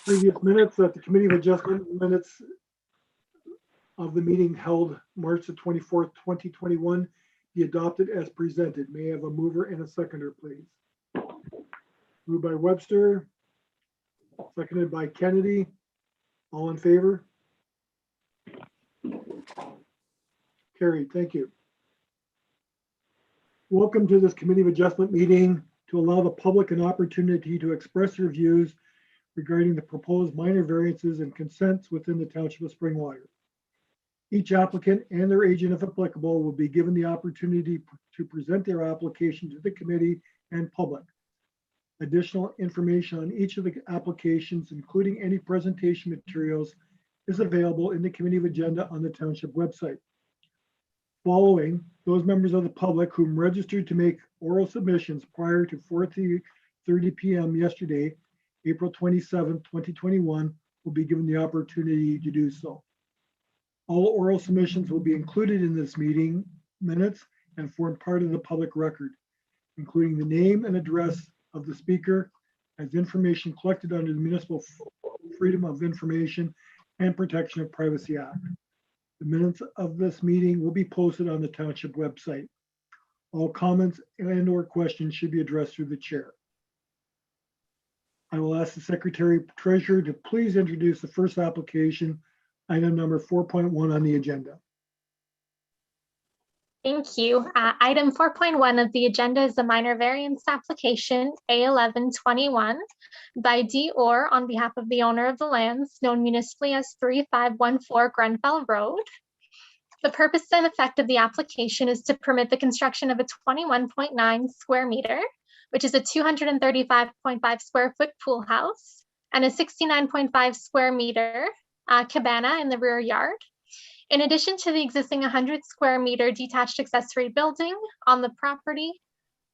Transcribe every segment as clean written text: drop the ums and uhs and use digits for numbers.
Previous minutes that the Committee of Adjustment minutes of the meeting held March the 24th, 2021 be adopted as presented. May I have a mover and a seconder, please? Moved by Webster, seconded by Kennedy. All in favor? Carried. Thank you. Welcome to this Committee of Adjustment meeting to allow the public an opportunity to express their views regarding the proposed minor variances and consents within the Township of Springwater. Each applicant and their agent, if applicable, will be given the opportunity to present their application to the committee and public. Additional information on each of the applications, including any presentation materials, is available in the Committee of Agenda on the Township website. Following, those members of the public whom registered to make oral submissions prior to 4:30 p.m. yesterday, April 27, 2021, will be given the opportunity to do so. All oral submissions will be included in this meeting minutes and form part of the public record, including the name and address of the speaker as information collected under the Municipal Freedom of Information and Protection of Privacy Act. The minutes of this meeting will be posted on the Township website. All comments and/or questions should be addressed through the chair. I will ask the Secretary Treasurer to please introduce the first application, item number 4.1 on the agenda. Thank you. Item 4.1 of the agenda is the minor variance application A1121 by D. Orr on behalf of the owner of the lands known municipally as 3514 Grenfell Road. The purpose and effect of the application is to permit the construction of a 21.9 square meter, which is a 235.5 square foot pool house, and a 69.5 square meter cabana in the rear yard. In addition to the existing 100 square meter detached accessory building on the property,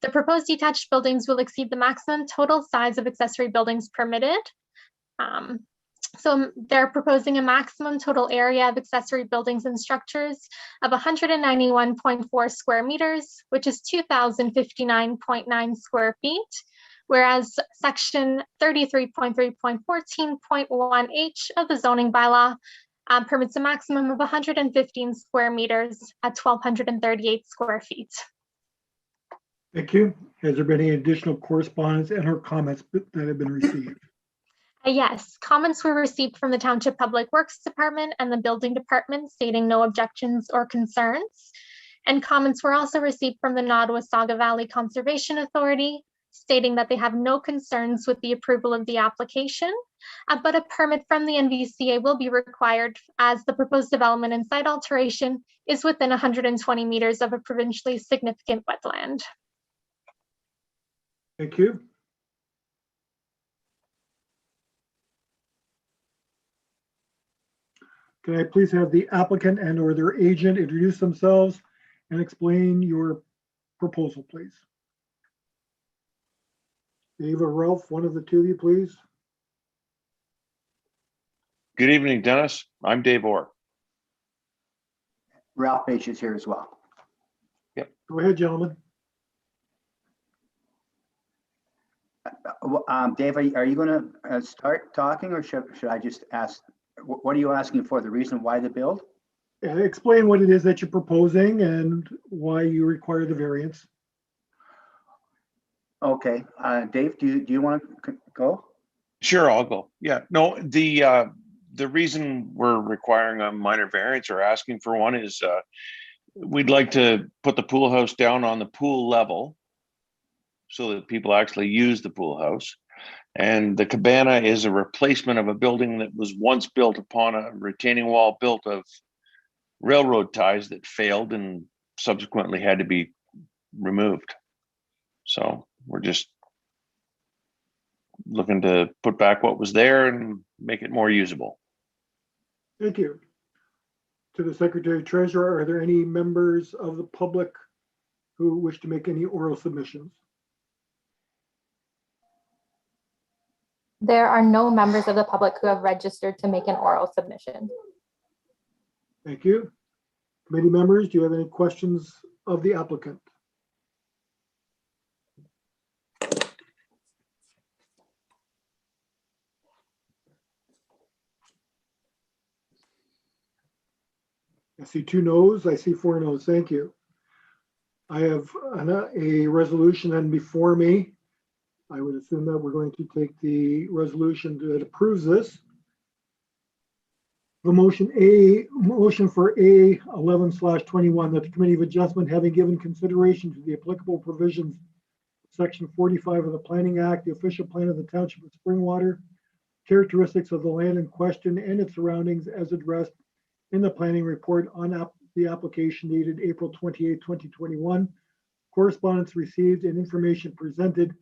the proposed detached buildings will exceed the maximum total size of accessory buildings permitted. So they're proposing a maximum total area of accessory buildings and structures of 191.4 square meters, which is 2,059.9 square feet, whereas section 33.3.14.1H of the zoning bylaw permits a maximum of 115 square meters at 1,238 square feet. Thank you. Has there been any additional correspondence and or comments that have been received? Yes, comments were received from the Township Public Works Department and the Building Department stating no objections or concerns. And comments were also received from the Nottawasaga Valley Conservation Authority stating that they have no concerns with the approval of the application, but a permit from the NVCA will be required as the proposed development and site alteration is within 120 meters of a provincially significant wetland. Thank you. Can I please have the applicant and or their agent introduce themselves and explain your proposal, please? Dave or Ralph, one of the two of you, please. Good evening, Dennis. I'm Dave Orr. Ralph H. is here as well. Yep. Go ahead, gentlemen. Dave, are you going to start talking, or should I just ask? What are you asking for? The reason why the build? Explain what it is that you're proposing and why you require the variance. Okay, Dave, do you want to go? Sure, I'll go. Yeah, no, the reason we're requiring a minor variance or asking for one is we'd like to put the pool house down on the pool level so that people actually use the pool house. And the cabana is a replacement of a building that was once built upon a retaining wall built of railroad ties that failed and subsequently had to be removed. So we're just looking to put back what was there and make it more usable. Thank you. To the Secretary Treasurer, are there any members of the public who wish to make any oral submissions? There are no members of the public who have registered to make an oral submission. Thank you. Committee members, do you have any questions of the applicant? I see 2 noes. I see 4 noes. Thank you. I have a resolution then before me. I would assume that we're going to take the resolution that approves this. The motion for A 11/21, that the Committee of Adjustment, having given consideration to the applicable provisions, Section 45 of the Planning Act, the official plan of the Township of Springwater, characteristics of the land in question and its surroundings as addressed in the planning report on the application dated April 28, 2021, correspondence received and information presented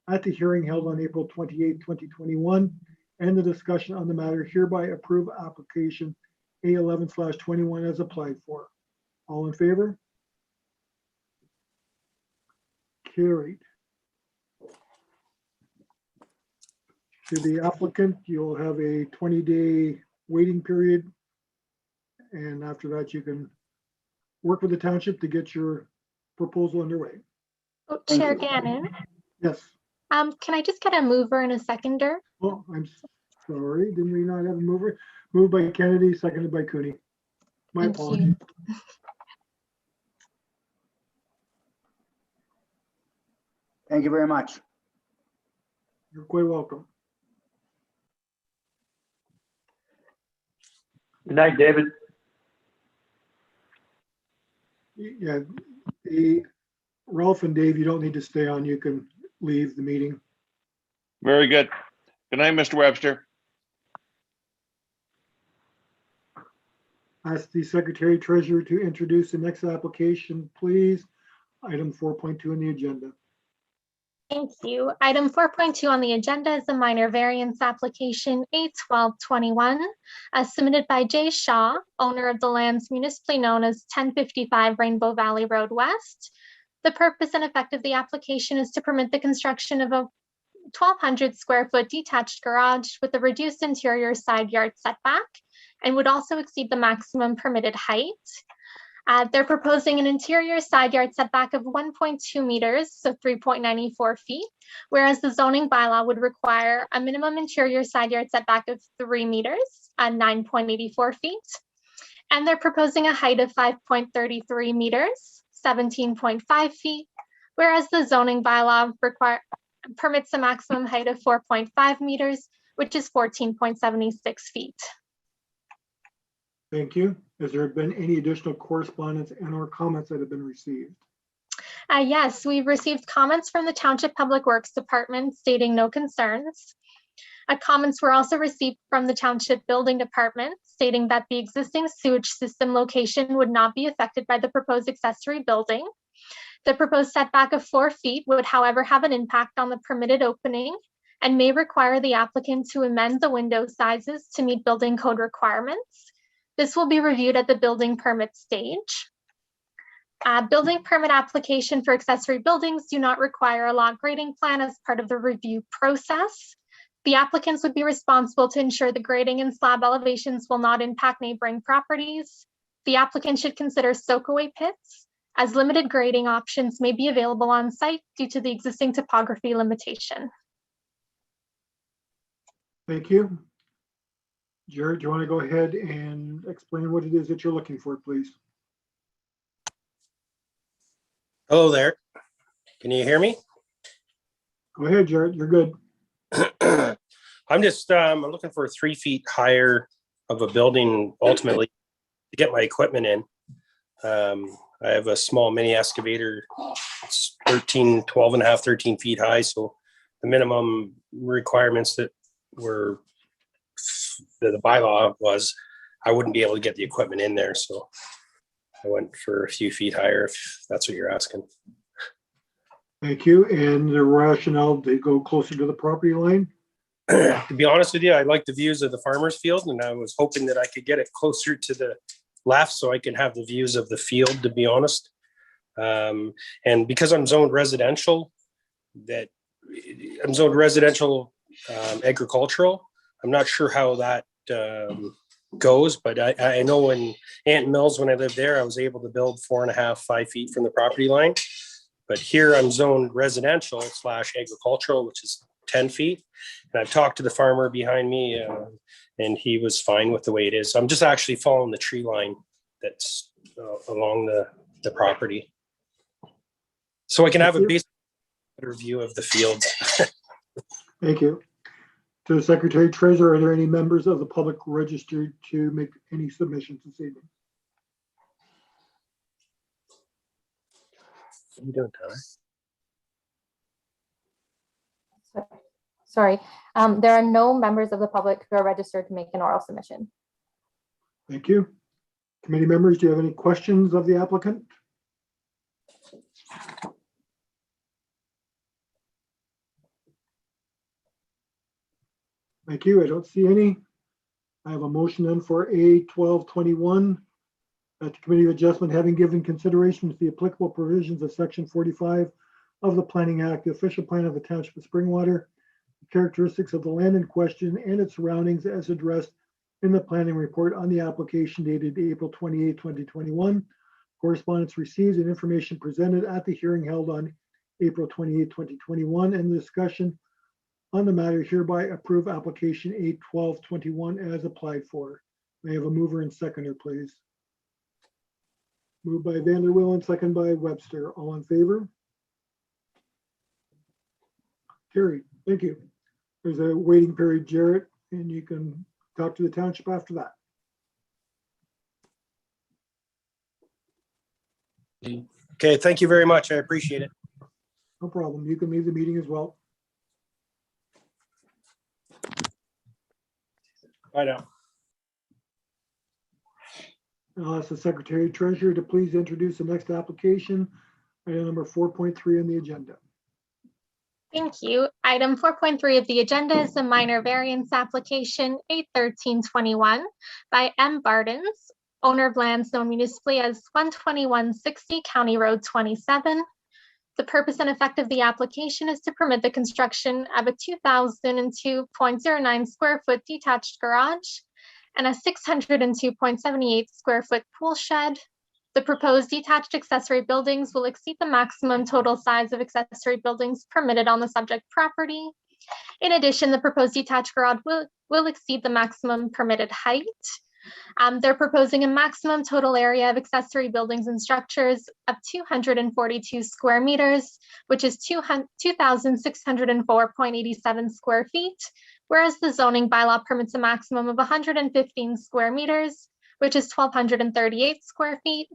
at the hearing held on April 28, 2021, and the discussion on the matter, hereby approve application A 11/21 as applied for. All in favor? Carried. To the applicant, you'll have a 20-day waiting period. And after that, you can work with the township to get your proposal underway. Oh, Thank Chair you. Gannon, Yes. can I just get a mover and a seconder? Oh, I'm sorry. Didn't we not have a mover? Moved by Kennedy, seconded by Cooney. My Thank apologies. you. Thank you very much. You're quite welcome. Good night, David. Yeah, Ralph and Dave, you don't need to stay on. You can leave the meeting. Very good. Good night, Mr. Webster. Ask the Secretary Treasurer to introduce the next application, please. Item 4.2 on the agenda. Thank you. Item 4.2 on the agenda is a minor variance application A1221, submitted by Jay Shaw, owner of the lands municipally known as 1055 Rainbow Valley Road West. The purpose and effect of the application is to permit the construction of a 1,200 square foot detached garage with a reduced interior side yard setback, and would also exceed the maximum permitted height. They're proposing an interior side yard setback of 1.2 meters, so 3.94 feet, whereas the zoning bylaw would require a minimum interior side yard setback of 3 meters, 9.84 feet. And they're proposing a height of 5.33 meters, 17.5 feet, whereas the zoning bylaw permits a maximum height of 4.5 meters, which is 14.76 feet. Thank you. Has there been any additional correspondence and or comments that have been received? Yes, we've received comments from the Township Public Works Department stating no concerns. Comments were also received from the Township Building Department stating that the existing sewage system location would not be affected by the proposed accessory building. The proposed setback of 4 feet would, however, have an impact on the permitted opening and may require the applicant to amend the window sizes to meet building code requirements. This will be reviewed at the building permit stage. Building permit application for accessory buildings do not require a lot grading plan as part of the review process. The applicants would be responsible to ensure the grading and slab elevations will not impact neighboring properties. The applicant should consider soakaway pits, as limited grading options may be available on site due to the existing topography limitation. Thank you. Jared, do you want to go ahead and explain what it is that you're looking for, please? Hello there. Can you hear me? Go ahead, Jared. You're good. I'm just I'm looking for 3 feet higher of a building ultimately to get my equipment in. I have a small mini excavator. It's 12 and a half, 13 feet high. So the minimum requirements that were the bylaw was I wouldn't be able to get the equipment in there. So I went for a few feet higher, if that's what you're asking. Thank you. And the rationale to go closer to the property line? To be honest with you, I like the views of the farmer's field, and I was hoping that I could get it closer to the left so I can have the views of the field, to be honest. And because I'm zoned residential, agricultural, I'm not sure how that goes, but I know in Ant Mills, when I lived there, I was able to build 4.5, 5 feet from the property line. But here I'm zoned residential / agricultural, which is 10 feet. And I've talked to the farmer behind me and he was fine with the way it is. So I'm just actually following the tree line that's along the property. So I can have a basic view of the field. Thank you. To the Secretary Treasurer, are there any members of the public registered to make any submissions this evening? What are you doing, Tyler? Sorry, there are no members of the public who are registered to make an oral submission. Thank you. Committee members, do you have any questions of the applicant? Thank you. I don't see any. I have a motion then for A 1221 that the Committee of Adjustment, having given consideration to the applicable provisions of Section 45 of the Planning Act, the official plan of the Township of Springwater, the characteristics of the land in question and its surroundings as addressed in the planning report on the application dated April 28, 2021. Correspondence received and information presented at the hearing held on April 28, 2021, and the discussion on the matter hereby approve application 8/12/21 as applied for. May I have a mover and seconder, please? Moved by Vanderwill and second by Webster. All in favor? Carried. Thank you. There's a waiting period, Jarrett, and you can talk to the township after that. Okay, thank you very much. I appreciate it. No problem. You can leave the meeting as well. Bye now. I'll ask the Secretary Treasurer to please introduce the next application, item number 4.3 on the agenda. Thank you. Item 4.3 of the agenda is a minor variance application 8/13/21 by M. Bardens, owner of lands known municipally as 12160 County Road 27. The purpose and effect of the application is to permit the construction of a 2,002.09 square foot detached garage and a 602.78 square foot pool shed. The proposed detached accessory buildings will exceed the maximum total size of accessory buildings permitted on the subject property. In addition, the proposed detached garage will exceed the maximum permitted height. They're proposing a maximum total area of accessory buildings and structures of 242 square meters, which is 2,604.87 square feet, whereas the zoning bylaw permits a maximum of 115 square meters, which is 1,238 square feet.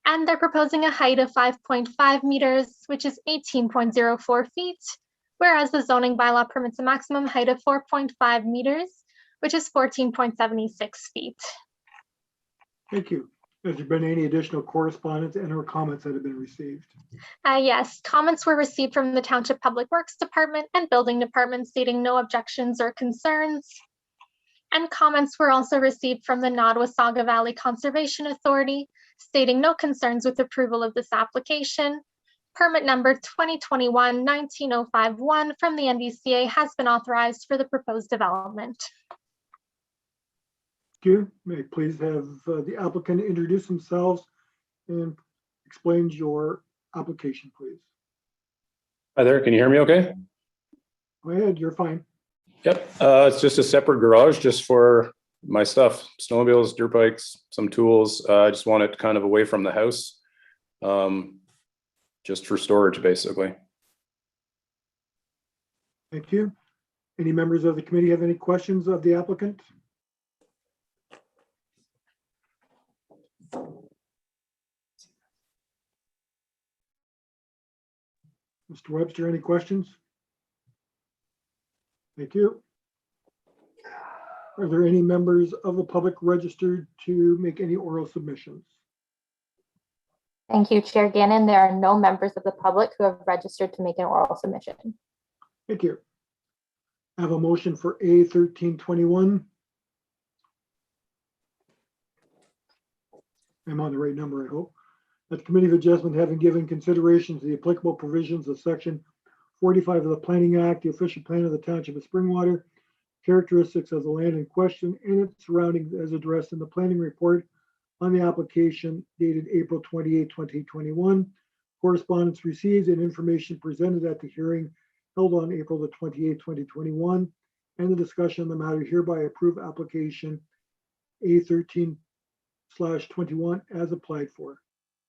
And they're proposing a height of 5.5 meters, which is 18.04 feet, whereas the zoning bylaw permits a maximum height of 4.5 meters, which is 14.76 feet. Thank you. Has there been any additional correspondence and or comments that have been received? Yes, comments were received from the Township Public Works Department and Building Department stating no objections or concerns. And comments were also received from the Nottawasaga Valley Conservation Authority stating no concerns with approval of this application. Permit number 2021-19051 from the NVCA has been authorized for the proposed development. Thank you. May I please have the applicant introduce themselves and explain your application, please? Hi there, can you hear me okay? Go ahead, you're fine. Yep, it's just a separate garage just for my stuff, snowmobiles, dirt bikes, some tools. I just want it kind of away from the house. Just for storage, basically. Thank you. Any members of the committee have any questions of the applicant? Mr. Webster, any questions? Thank you. Are there any members of the public registered to make any oral submissions? Thank you, Chair Gannon. There are no members of the public who have registered to make an oral submission. Thank you. I have a motion for A 1321. I'm on the right number, I hope. That the Committee of Adjustment, having given consideration to the applicable provisions of Section 45 of the Planning Act, the official plan of the Township of Springwater, characteristics of the land in question and its surroundings as addressed in the planning report on the application dated April 28, 2021. Correspondence received and information presented at the hearing held on April the 28th, 2021, and the discussion on the matter hereby approve application A 2021 as applied for.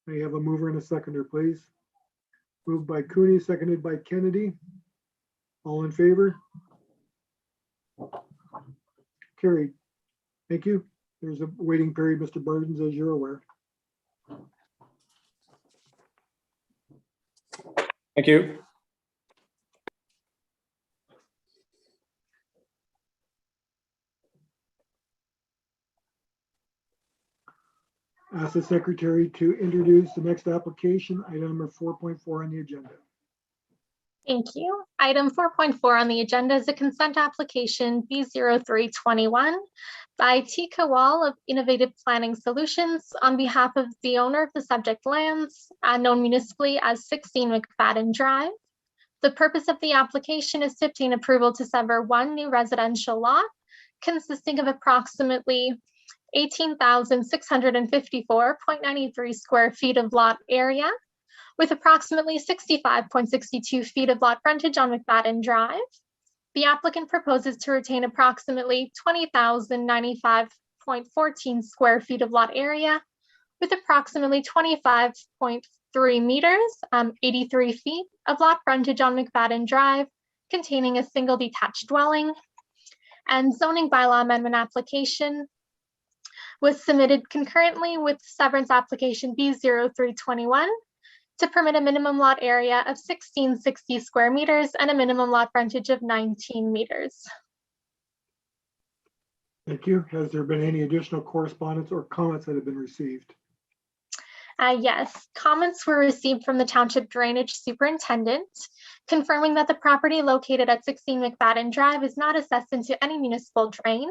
May I have a mover and a seconder, please? Moved by Cooney, seconded by Kennedy. All in favor? Carried. Thank you. There's a waiting period, Mr. Burdens, as you're aware. Thank you. Ask the secretary to introduce the next application, item number 4.4 on the agenda. Thank you. Item 4.4 on the agenda is a consent application B0321 by Tika Wall of Innovative Planning Solutions on behalf of the owner of the subject lands, known municipally as 16 McFadden Drive. The purpose of the application is to obtain approval to sever one new residential lot consisting of approximately 18,654.93 square feet of lot area, with approximately 65.62 feet of lot frontage on McFadden Drive. The applicant proposes to retain approximately 20,095.14 square feet of lot area, with approximately 25.3 meters, 83 feet of lot frontage on McFadden Drive, containing a single detached dwelling. And zoning bylaw amendment application was submitted concurrently with severance application B0321 to permit a minimum lot area of 1660 square meters and a minimum lot frontage of 19 meters. Thank you. Has there been any additional correspondence or comments that have been received? Yes, comments were received from the Township Drainage Superintendent, confirming that the property located at 16 McFadden Drive is not assessed into any municipal drain.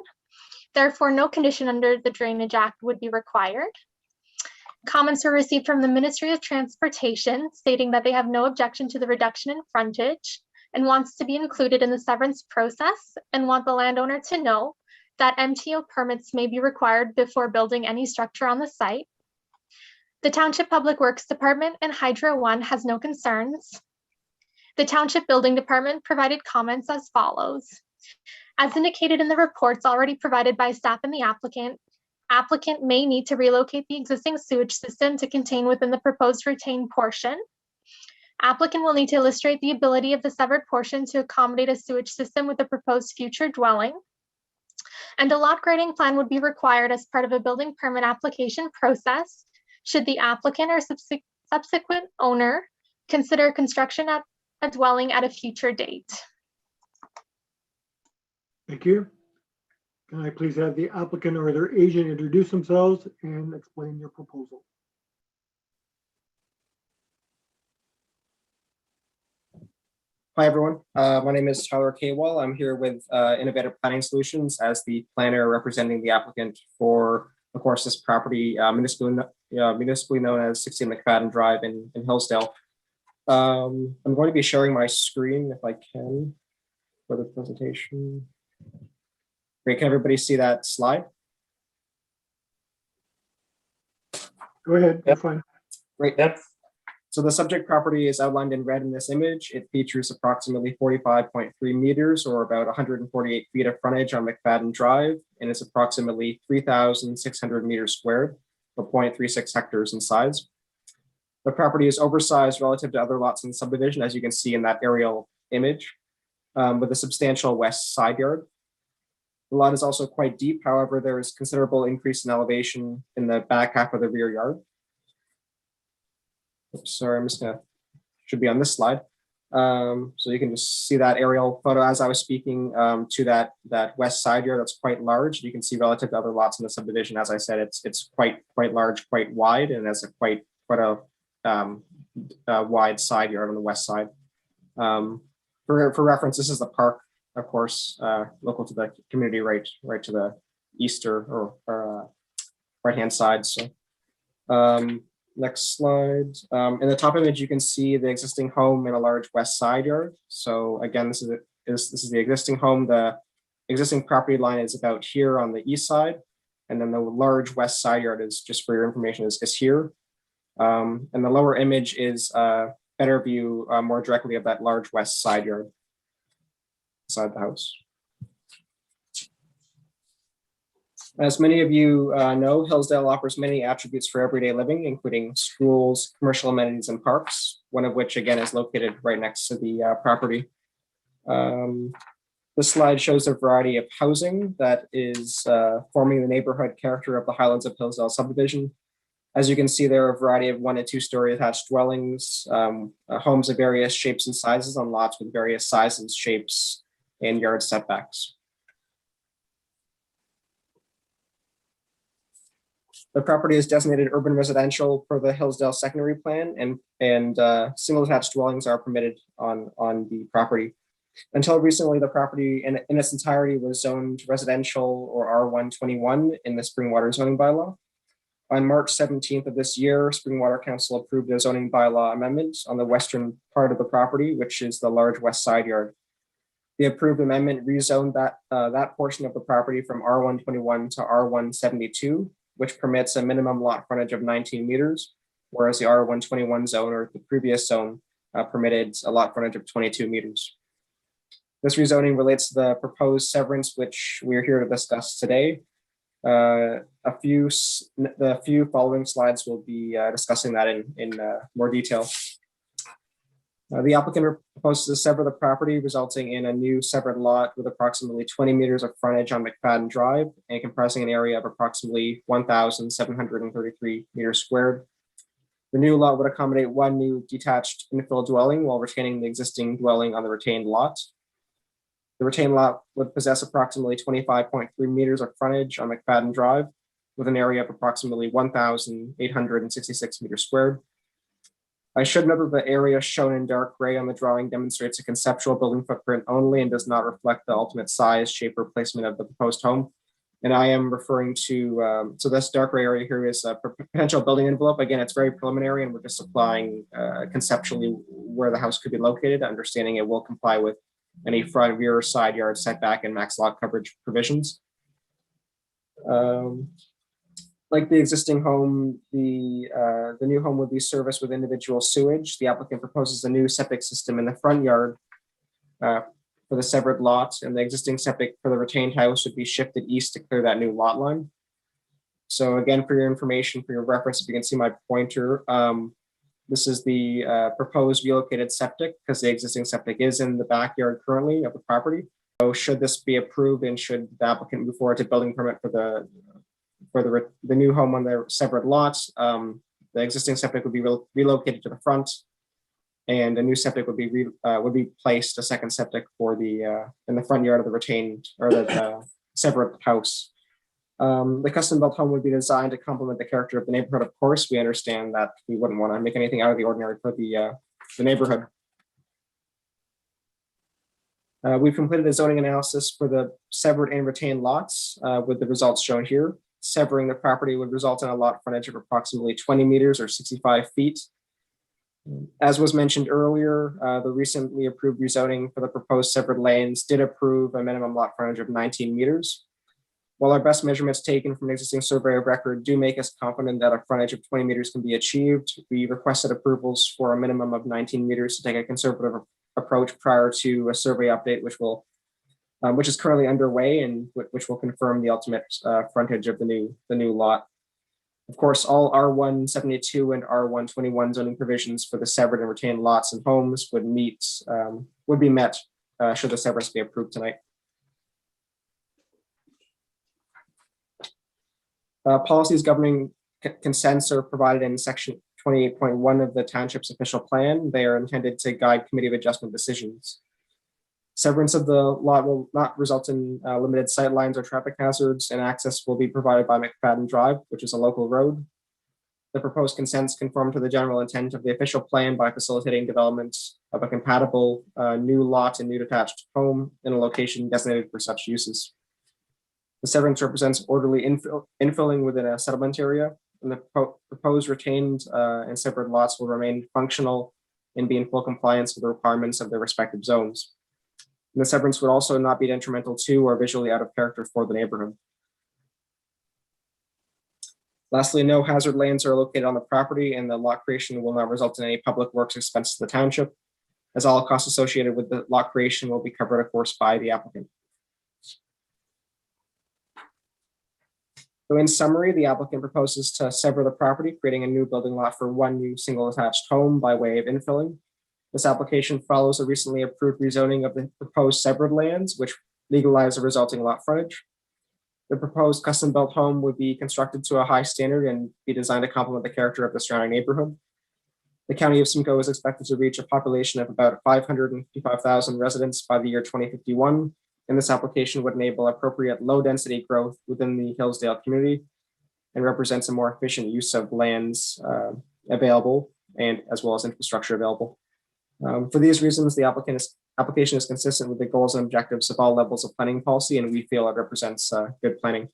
Therefore, no condition under the Drainage Act would be required. Comments were received from the Ministry of Transportation stating that they have no objection to the reduction in frontage and wants to be included in the severance process and want the landowner to know that MTO permits may be required before building any structure on the site. The Township Public Works Department and Hydro One has no concerns. The Township Building Department provided comments as follows. As indicated in the reports already provided by staff and the applicant may need to relocate the existing sewage system to contain within the proposed retained portion. Applicant will need to illustrate the ability of the severed portion to accommodate a sewage system with a proposed future dwelling. And a lot grading plan would be required as part of a building permit application process should the applicant or subsequent owner consider construction at a dwelling at a future date. Thank you. Can I please have the applicant or their agent introduce themselves and explain your proposal? Hi, everyone. My name is Tyler Kaywall. I'm here with Innovative Planning Solutions as the planner representing the applicant for, of course, this property municipally known as 16 McFadden Drive in Hillsdale. I'm going to be sharing my screen if I can for the presentation. Great. Can everybody see that slide? Go ahead. You're fine. Great. So the subject property is outlined in red in this image. It features approximately 45.3 meters or about 148 feet of frontage on McFadden Drive, and is approximately 3,600 meters squared or 0.36 hectares in size. The property is oversized relative to other lots in the subdivision, as you can see in that aerial image, with a substantial west side yard. The lot is also quite deep. However, there is considerable increase in elevation in the back half of the rear yard. Oops, sorry, I'm just gonna, should be on this slide. So you can just see that aerial photo as I was speaking to that west side yard. That's quite large. You can see relative to other lots in the subdivision. As I said, it's quite large, quite wide, and has a quite a wide side yard on the west side. For reference, this is the park, of course, local to the community, right to the east or right hand side. So next slide. In the top image, you can see the existing home in a large west side yard. So again, this is the existing home. The existing property line is about here on the east side, and then the large west side yard is, just for your information, is here. And the lower image is a better view more directly of that large west side yard inside the house. As many of you know, Hillsdale offers many attributes for everyday living, including schools, commercial amenities, and parks, one of which, again, is located right next to the property. This slide shows a variety of housing that is forming the neighborhood character of the Highlands of Hillsdale subdivision. As you can see, there are a variety of 1- and 2-story attached dwellings, homes of various shapes and sizes on lots with various sizes, shapes, and yard setbacks. The property is designated urban residential per the Hillsdale secondary plan, and single attached dwellings are permitted on the property. Until recently, the property in its entirety was zoned residential or R121 in the Springwater zoning bylaw. On March 17th of this year, Springwater Council approved a zoning bylaw amendment on the western part of the property, which is the large west side yard. The approved amendment rezoned that portion of the property from R121 to R172, which permits a minimum lot frontage of 19 meters, whereas the R121 zone, or the previous zone, permitted a lot frontage of 22 meters. This rezoning relates to the proposed severance, which we are here to discuss today. The few following slides will be discussing that in more detail. The applicant proposes to sever the property, resulting in a new severed lot with approximately 20 meters of frontage on McFadden Drive and comprising an area of approximately 1,733 meters squared. The new lot would accommodate one new detached infill dwelling while retaining the existing dwelling on the retained lot. The retained lot would possess approximately 25.3 meters of frontage on McFadden Drive with an area of approximately 1,866 meters squared. I should note that the area shown in dark gray on the drawing demonstrates a conceptual building footprint only and does not reflect the ultimate size, shape, or placement of the proposed home. And I am referring to, so this dark gray area here is a potential building envelope. Again, it's very preliminary and we're just applying conceptually where the house could be located, understanding it will comply with any front, rear, side yard setback and max lot coverage provisions. Like the existing home, the new home would be serviced with individual sewage. The applicant proposes a new septic system in the front yard for the severed lot, and the existing septic for the retained house would be shifted east to clear that new lot line. So again, for your information, for your reference, if you can see my pointer, this is the proposed relocated septic because the existing septic is in the backyard currently of the property. So should this be approved and should the applicant move forward to building permit for the new home on their separate lots, the existing septic would be relocated to the front, and a new septic would be placed, a second septic for the in the front yard of the retained or the separate house. The custom-built home would be designed to complement the character of the neighborhood. Of course, we understand that we wouldn't want to make anything out of the ordinary for the neighborhood. We've completed a zoning analysis for the severed and retained lots with the results shown here. Severing the property would result in a lot frontage of approximately 20 meters or 65 feet. As was mentioned earlier, the recently approved rezoning for the proposed severed lands did approve a minimum lot frontage of 19 meters. While our best measurements taken from an existing survey of record do make us confident that a frontage of 20 meters can be achieved, we requested approvals for a minimum of 19 meters to take a conservative approach prior to a survey update, which is currently underway and which will confirm the ultimate frontage of the new lot. Of course, all R172 and R121 zoning provisions for the severed and retained lots and homes would be met should the severance be approved tonight. Policies governing consents are provided in section 28.1 of the township's official plan. They are intended to guide committee of adjustment decisions. Severance of the lot will not result in limited sight lines or traffic hazards, and access will be provided by McFadden Drive, which is a local road. The proposed consents conform to the general intent of the official plan by facilitating development of a compatible new lot and new detached home in a location designated for such uses. The severance represents orderly infilling within a settlement area, and the proposed retained and severed lots will remain functional and be in full compliance with the requirements of their respective zones. And the severance would also not be detrimental to or visually out of character for the neighborhood. Lastly, no hazard lands are located on the property, and the lot creation will not result in any public works expense to the township, as all costs associated with the lot creation will be covered, of course, by the applicant. So in summary, the applicant proposes to sever the property, creating a new building lot for one new single attached home by way of infilling. This application follows a recently approved rezoning of the proposed severed lands, which legalize the resulting lot frontage. The proposed custom-built home would be constructed to a high standard and be designed to complement the character of the surrounding neighborhood. The County of Simcoe is expected to reach a population of about 555,000 residents by the year 2051, and this application would enable appropriate low-density growth within the Hillsdale community and represents a more efficient use of lands available and as well as infrastructure available. For these reasons, the application is consistent with the goals and objectives of all levels of planning policy, and we feel it represents good planning.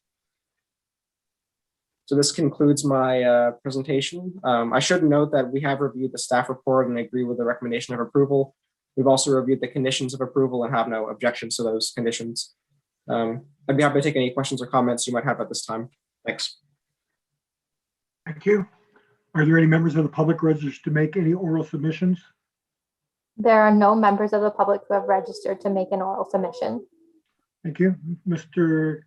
So this concludes my presentation. I should note that we have reviewed the staff report and agree with the recommendation of approval. We've also reviewed the conditions of approval and have no objections to those conditions. I'd be happy to take any questions or comments you might have at this time. Thanks. Thank you. Are there any members of the public registered to make any oral submissions? There are no members of the public who have registered to make an oral submission. Thank you. Mr.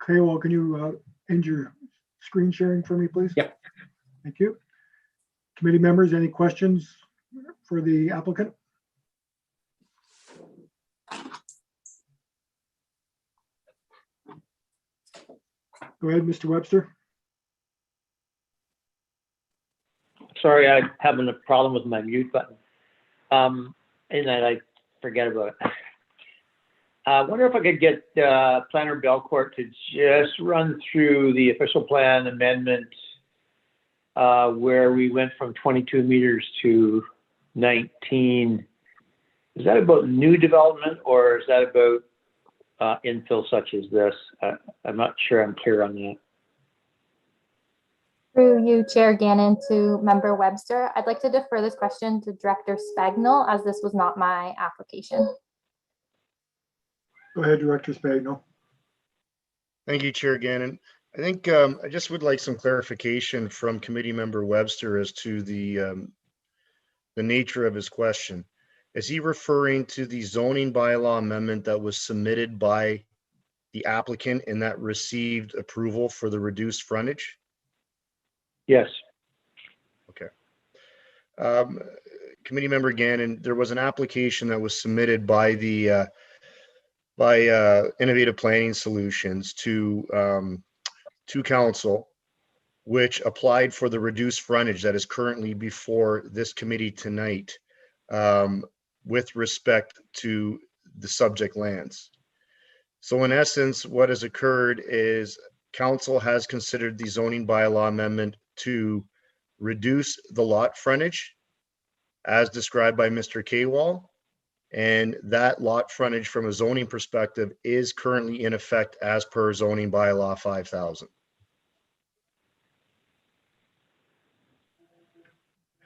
Kaywall, can you end your screen sharing for me, please? Yep. Thank you. Committee members, any questions for the applicant? Go ahead, Mr. Webster. Sorry, I'm having a problem with my mute button. And then I forget about it. I wonder if I could get Planner Belcourt to just run through the official plan amendment where we went from 22 meters to 19. Is that about new development or is that about infill such as this? I'm not sure I'm clear on that. Through you, Chair Gannon, to Member Webster, I'd like to defer this question to Director Spagnol, as this was not my application. Go ahead, Director Spagnol. Thank you, Chair Gannon. I think I just would like some clarification from Committee Member Webster as to the nature of his question. Is he referring to the zoning bylaw amendment that was submitted by the applicant and that received approval for the reduced frontage? Yes. Okay. Committee Member Gannon, there was an application that was submitted by the Innovative Planning Solutions to council, which applied for the reduced frontage that is currently before this committee tonight with respect to the subject lands. So in essence, what has occurred is council has considered the zoning bylaw amendment to reduce the lot frontage as described by Mr. Kaywall. And that lot frontage from a zoning perspective is currently in effect as per zoning bylaw 5000.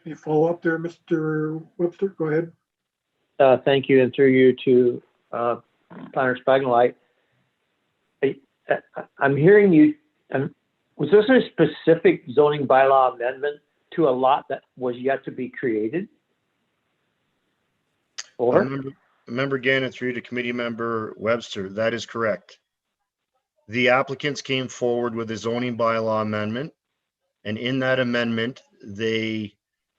Any follow up there, Mr. Webster? Go ahead. Thank you, and through you to Planner Spagnol. I'm hearing you. Was this a specific zoning bylaw amendment to a lot that was yet to be created? Over. Member Gannon, through to Committee Member Webster, that is correct. The applicants came forward with a zoning bylaw amendment, and in that amendment, they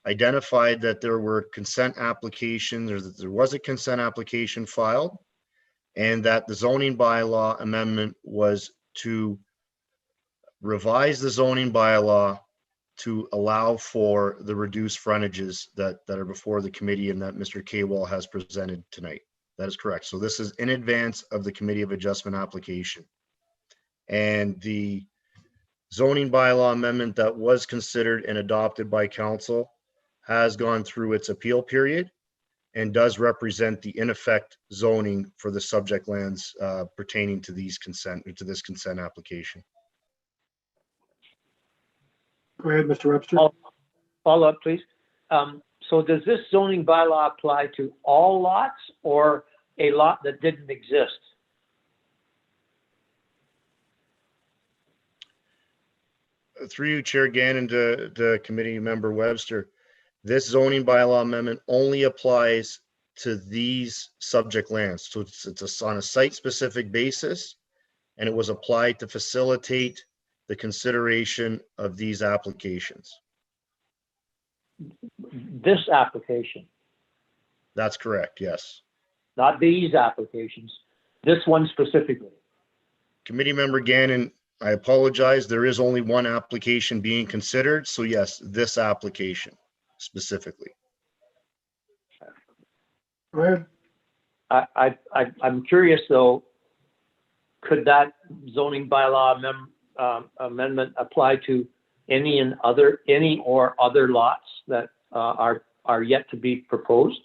identified that there were consent applications, or that there was a consent application filed, and that the zoning bylaw amendment was to revise the zoning bylaw to allow for the reduced frontages that are before the committee and that Mr. Kaywall has presented tonight. That is correct. So this is in advance of the Committee of Adjustment application. And the zoning bylaw amendment that was considered and adopted by council has gone through its appeal period and does represent the in effect zoning for the subject lands pertaining to these to this consent application. Go ahead, Mr. Webster. Follow up, please. So does this zoning bylaw apply to all lots or a lot that didn't exist? Through you, Chair Gannon, to Committee Member Webster, this zoning bylaw amendment only applies to these subject lands. So it's on a site-specific basis, and it was applied to facilitate the consideration of these applications. This application, That's correct, yes. not these applications, this one specifically. Committee member Gannon, I apologize. There is only one application being considered. So yes, this application specifically. Go ahead. I'm curious though, could that zoning bylaw amendment apply to any or other lots that are yet to be proposed?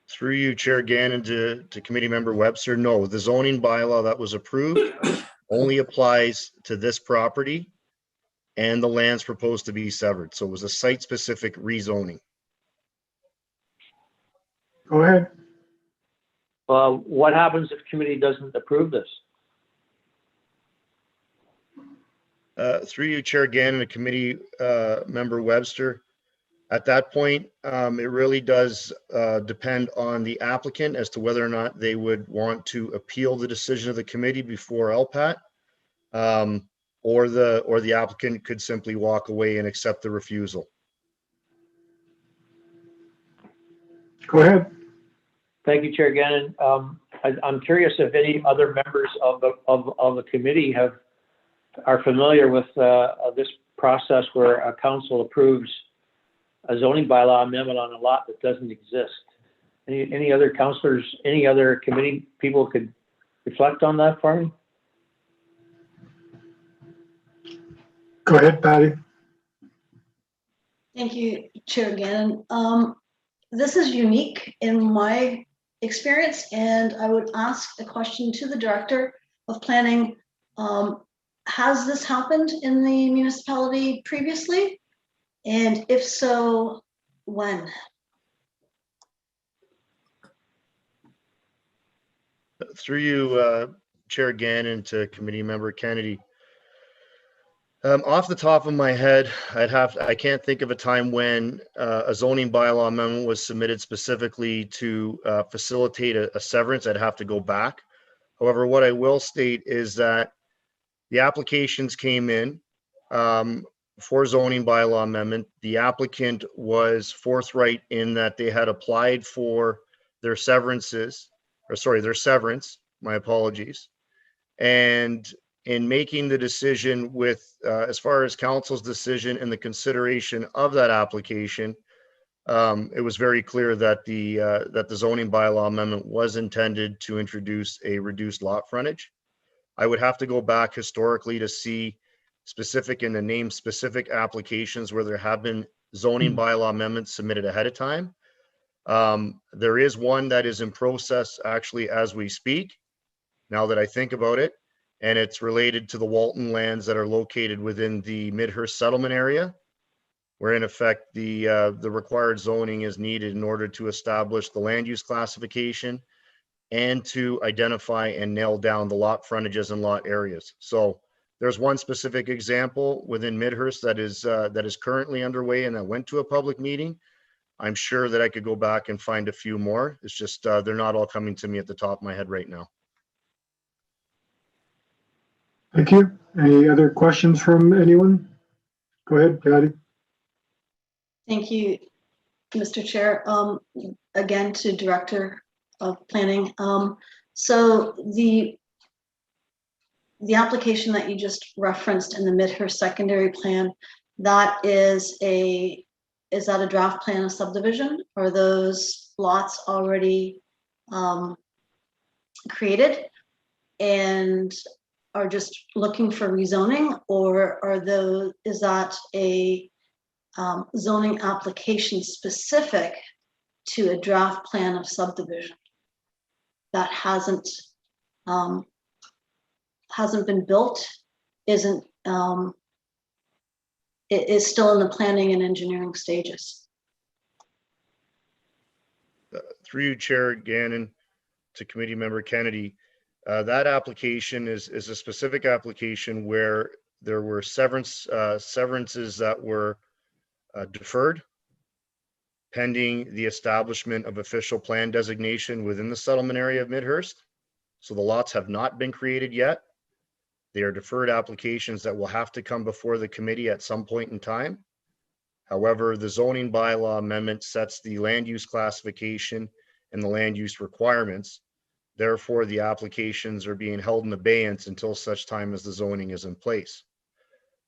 Through you, Chair Gannon, to Committee Member Webster, no, the zoning bylaw that was approved only applies to this property and the lands proposed to be severed. So it was a site-specific rezoning. Go ahead. What happens if committee doesn't approve this? Through you, Chair Gannon, and Committee Member Webster, at that point, it really does depend on the applicant as to whether or not they would want to appeal the decision of the committee before LPAT, or the applicant could simply walk away and accept the refusal. Go ahead. Thank you, Chair Gannon. I'm curious if any other members of the committee are familiar with this process where a council approves a zoning bylaw amendment on a lot that doesn't exist. Any other councilors, any other committee people could reflect on that for me? Go ahead, Patty. Thank you, Chair Gannon. This is unique in my experience, and I would ask a question to the Director of Planning. Has this happened in the municipality previously? And if so, when? Through you, Chair Gannon, to Committee Member Kennedy. Off the top of my head, I can't think of a time when a zoning bylaw amendment was submitted specifically to facilitate a severance. I'd have to go back. However, what I will state is that the applications came in for zoning bylaw amendment. The applicant was forthright in that they had applied for their severance, my apologies. And in making the decision with, as far as council's decision and the consideration of that application, it was very clear that the zoning bylaw amendment was intended to introduce a reduced lot frontage. I would have to go back historically to see specific in the name specific applications where there have been zoning bylaw amendments submitted ahead of time. There is one that is in process actually as we speak, now that I think about it, and it's related to the Walton lands that are located within the Midhurst settlement area, where in effect the required zoning is needed in order to establish the land use classification and to identify and nail down the lot frontages and lot areas. So there's one specific example within Midhurst that is currently underway and that went to a public meeting. I'm sure that I could go back and find a few more. It's just they're not all coming to me at the top of my head right now. Thank you. Any other questions from anyone? Go ahead, Patty. Thank you, Mr. Chair. Again, to Director of Planning. So the application that you just referenced in the Midhurst secondary plan, is that a draft plan of subdivision? Are those lots already created and are just looking for rezoning, or is that a zoning application specific to a draft plan of subdivision that hasn't been built, it is still in the planning and engineering stages? Through you, Chair Gannon, to Committee Member Kennedy, that application is a specific application where there were severances that were deferred pending the establishment of official plan designation within the settlement area of Midhurst. So the lots have not been created yet. They are deferred applications that will have to come before the committee at some point in time. However, the zoning bylaw amendment sets the land use classification and the land use requirements. Therefore, the applications are being held in abeyance until such time as the zoning is in place.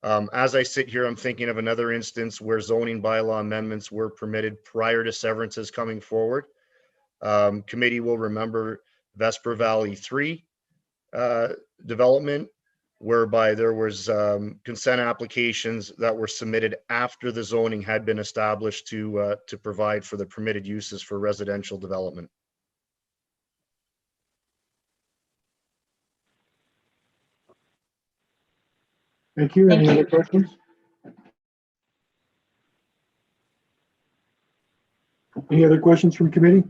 As I sit here, I'm thinking of another instance where zoning bylaw amendments were permitted prior to severances coming forward. Committee will remember Vesper Valley 3 development, whereby there was consent applications that were submitted after the zoning had been established to provide for the permitted uses for residential development. Thank you. Any other questions? Any other questions from committee?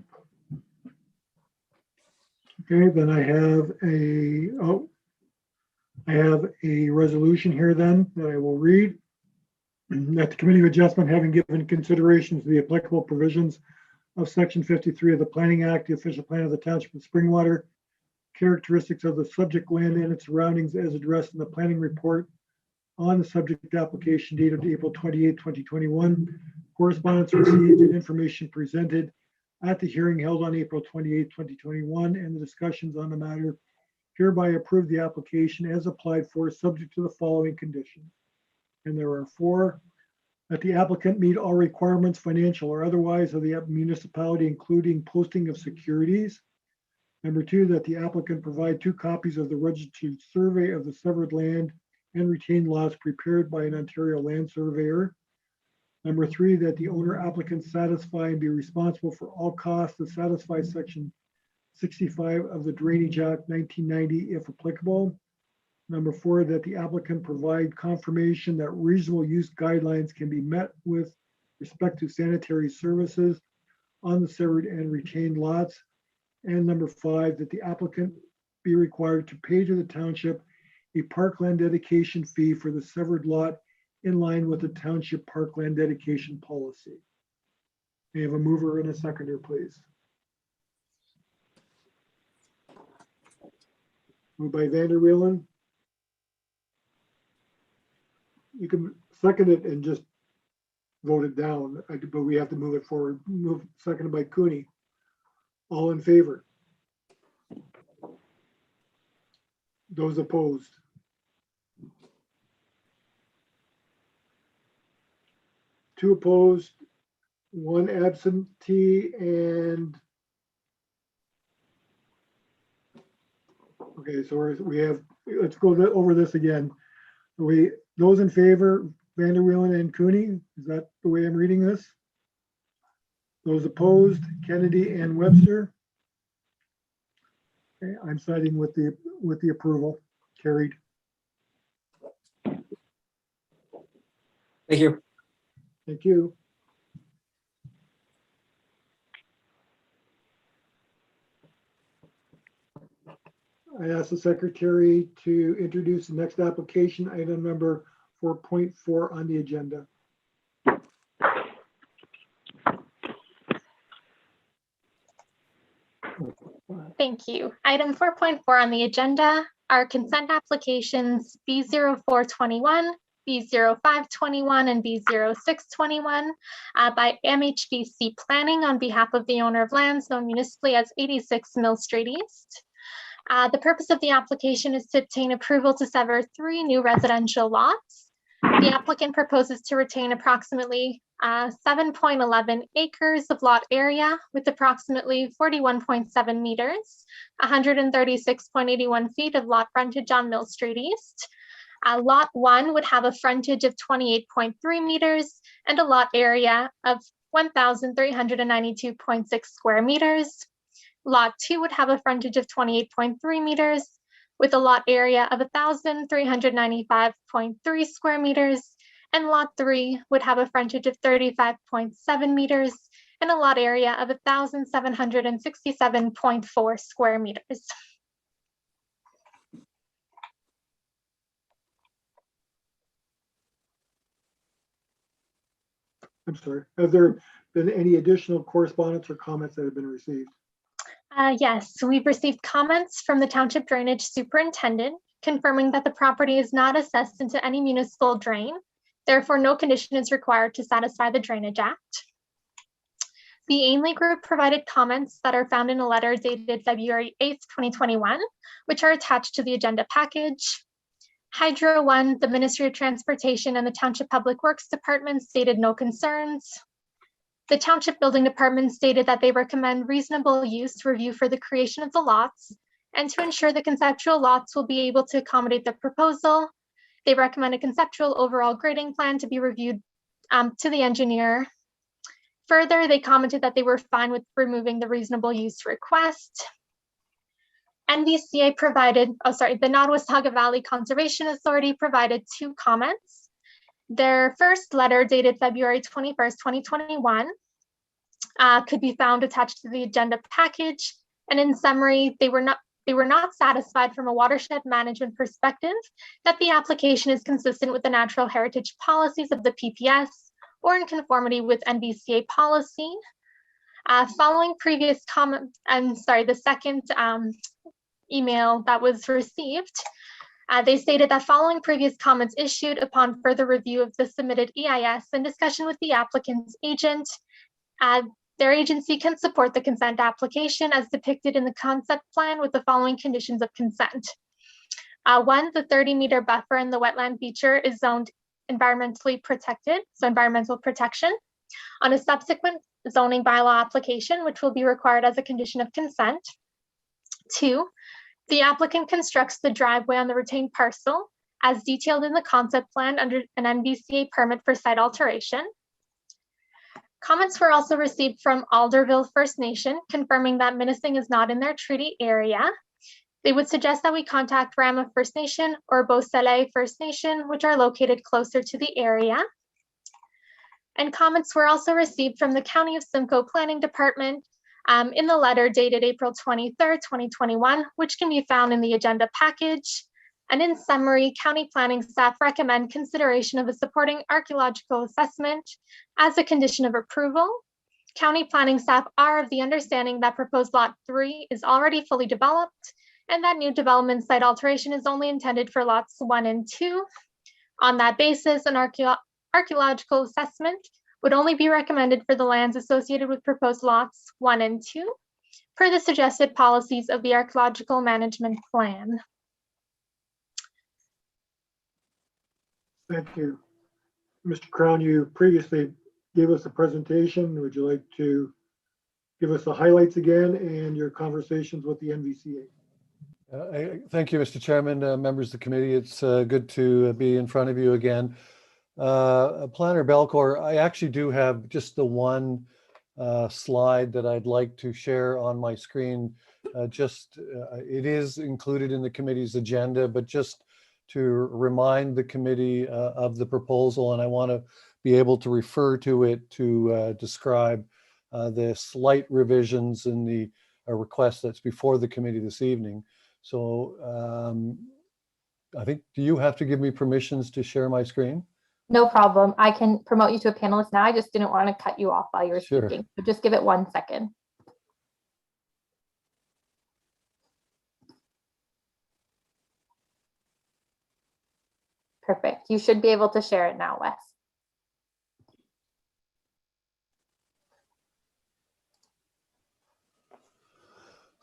Okay, then I have a resolution here then that I will read. That the Committee of Adjustment, having given consideration to the applicable provisions of Section 53 of the Planning Act, the official plan of the Township of Springwater, characteristics of the subject land and its surroundings as addressed in the planning report on the subject application dated April 28, 2021, correspondence received and information presented at the hearing held on April 28, 2021, and the discussions on the matter, hereby approve the application as applied for, subject to the following conditions. And there are 4: that the applicant meet all requirements, financial or otherwise, of the municipality, including posting of securities. Number 2, that the applicant provide 2 copies of the registered survey of the severed land and retained lots prepared by an Ontario land surveyor. Number 3, that the owner applicant satisfy and be responsible for all costs to satisfy Section 65 of the Drainage Act 1990, if applicable. Number 4, that the applicant provide confirmation that reasonable use guidelines can be met with respect to sanitary services on the severed and retained lots. And number 5, that the applicant be required to pay to the township a parkland dedication fee for the severed lot in line with the township parkland dedication policy. May I have a mover and a seconder, please? Moved by Vanderwielen. You can second it and just vote it down, but we have to move it forward. Seconded by Cooney. All in favor? Those opposed? Two opposed, 1 absentee, and okay, so we have, let's go over this again. Those in favor, Vanderwielen and Cooney, is that the way I'm reading this? Those opposed, Kennedy and Webster. Okay, I'm siding with the approval. Carried. Thank you. Thank you. I ask the secretary to introduce the next application, item number 4.4 on the agenda. Thank you. Item 4.4 on the agenda are consent applications B0421, B0521, and B0621 by MHVC Planning on behalf of the owner of lands known municipally as 86 Mill Street East. The purpose of the application is to obtain approval to sever 3 new residential lots. The applicant proposes to retain approximately 7.11 acres of lot area with approximately 41.7 meters, 136.81 feet of lot frontage on Mill Street East. Lot 1 would have a frontage of 28.3 meters and a lot area of 1,392.6 square meters. Lot 2 would have a frontage of 28.3 meters with a lot area of 1,395.3 square meters. And lot 3 would have a frontage of 35.7 meters and a lot area of 1,767.4 square meters. I'm sorry. Have there been any additional correspondence or comments that have been received? Yes, we've received comments from the Township Drainage Superintendent confirming that the property is not assessed into any municipal drain. Therefore, no condition is required to satisfy the Drainage Act. The Ainley Group provided comments that are found in a letter dated February 8th, 2021, which are attached to the agenda package. Hydro One, the Ministry of Transportation, and the Township Public Works Department stated no concerns. The Township Building Department stated that they recommend reasonable use review for the creation of the lots and to ensure the conceptual lots will be able to accommodate the proposal. They recommend a conceptual overall grading plan to be reviewed to the engineer. Further, they commented that they were fine with removing the reasonable use request. NVCA provided, the Nottawasaga Valley Conservation Authority provided 2 comments. Their first letter dated February 21st, 2021 could be found attached to the agenda package. And in summary, they were not satisfied from a watershed management perspective that the application is consistent with the natural heritage policies of the PPS or in conformity with NVCA policy. Following previous comment, the second email that was received, they stated that following previous comments issued upon further review of the submitted EIS and discussion with the applicant's agent, their agency can support the consent application as depicted in the concept plan with the following conditions of consent. 1, the 30-meter buffer in the wetland feature is zoned environmentally protected, so environmental protection, on a subsequent zoning bylaw application, which will be required as a condition of consent. 2, the applicant constructs the driveway on the retained parcel as detailed in the concept plan under an NVCA permit for site alteration. Comments were also received from Alderville First Nation, confirming that Minising is not in their treaty area. They would suggest that we contact Rama First Nation or Beausoleil First Nation, which are located closer to the area. And comments were also received from the County of Simcoe Planning Department in the letter dated April 23rd, 2021, which can be found in the agenda package. And in summary, county planning staff recommend consideration of a supporting archaeological assessment as a condition of approval. County planning staff are of the understanding that proposed lot 3 is already fully developed and that new development site alteration is only intended for lots 1 and 2. On that basis, an archaeological assessment would only be recommended for the lands associated with proposed lots 1 and 2 per the suggested policies of the archaeological management plan. Thank you. Mr. Crown, you previously gave us a presentation. Would you like to give us the highlights again and your conversations with the NVCA? Thank you, Mr. Chairman, members of the committee. It's good to be in front of you again. Planner Belcourt, I actually do have just the one slide that I'd like to share on my screen. It is included in the committee's agenda, but just to remind the committee of the proposal, and I want to be able to refer to it to describe the slight revisions in the request that's before the committee this evening. So I think, do you have to give me permissions to share my screen? No problem. I can promote you to a panelist now. I just didn't want to cut you off while you were Sure. speaking. So just give it 1 second. Perfect. You should be able to share it now, Wes.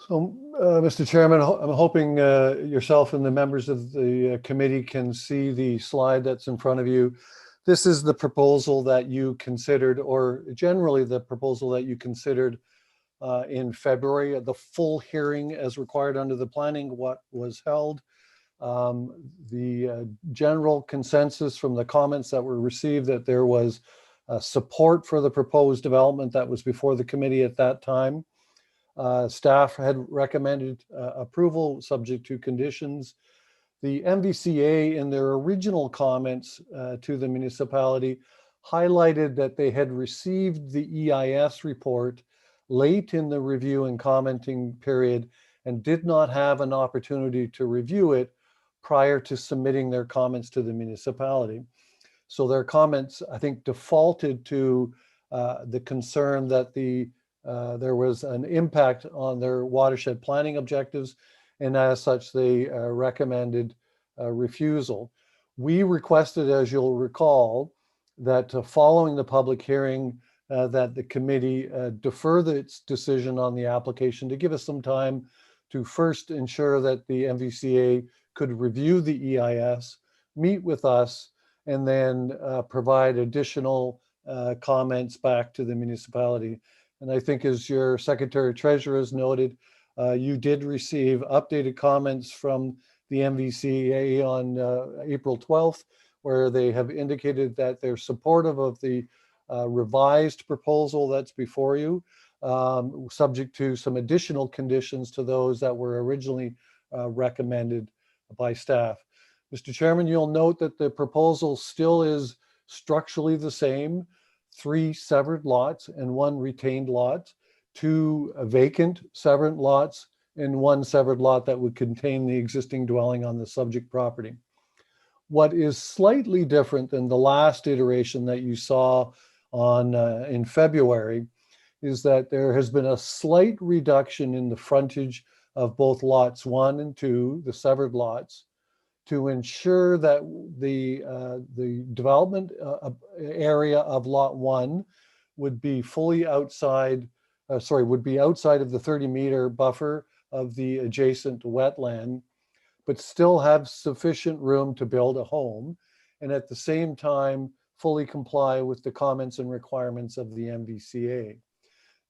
So, Mr. Chairman, I'm hoping yourself and the members of the committee can see the slide that's in front of you. This is the proposal that you considered, or generally the proposal that you considered in February. The full hearing as required under the planning what was held. The general consensus from the comments that were received that there was support for the proposed development that was before the committee at that time. Staff had recommended approval subject to conditions. The MVCA in their original comments to the municipality highlighted that they had received the EIS report late in the review and commenting period and did not have an opportunity to review it prior to submitting their comments to the municipality. So their comments, I think, defaulted to the concern that the there was an impact on their watershed planning objectives, and as such, they recommended refusal. We requested, as you'll recall, that following the public hearing, that the committee defer its decision on the application to give us some time to first ensure that the MVCA could review the EIS, meet with us, and then provide additional comments back to the municipality. And I think, as your Secretary Treasurer has noted, you did receive updated comments from the MVCA on April 12th, where they have indicated that they're supportive of the revised proposal that's before you, subject to some additional conditions to those that were originally recommended by staff. Mr. Chairman, you'll note that the proposal still is structurally the same: 3 severed lots and 1 retained lot, 2 vacant severed lots, and 1 severed lot that would contain the existing dwelling on the subject property. What is slightly different than the last iteration that you saw on in February is that there has been a slight reduction in the frontage of both lots 1 and 2, the severed lots, to ensure that the development area of lot 1 would be fully outside, would be outside of the 30-meter buffer of the adjacent wetland, but still have sufficient room to build a home, and at the same time fully comply with the comments and requirements of the MVCA.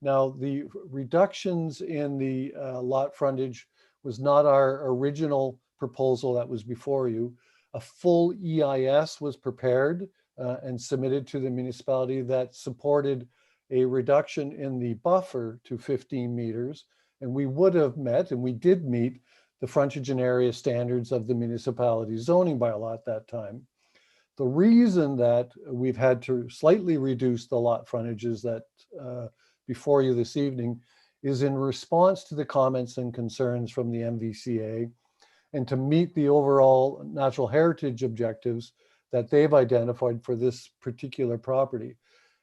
Now, the reductions in the lot frontage was not our original proposal that was before you. A full EIS was prepared and submitted to the municipality that supported a reduction in the buffer to 15 meters, and we would have met, and we did meet, the frontage and area standards of the municipality zoning bylaw at that time. The reason that we've had to slightly reduce the lot frontages that before you this evening is in response to the comments and concerns from the MVCA, and to meet the overall natural heritage objectives that they've identified for this particular property.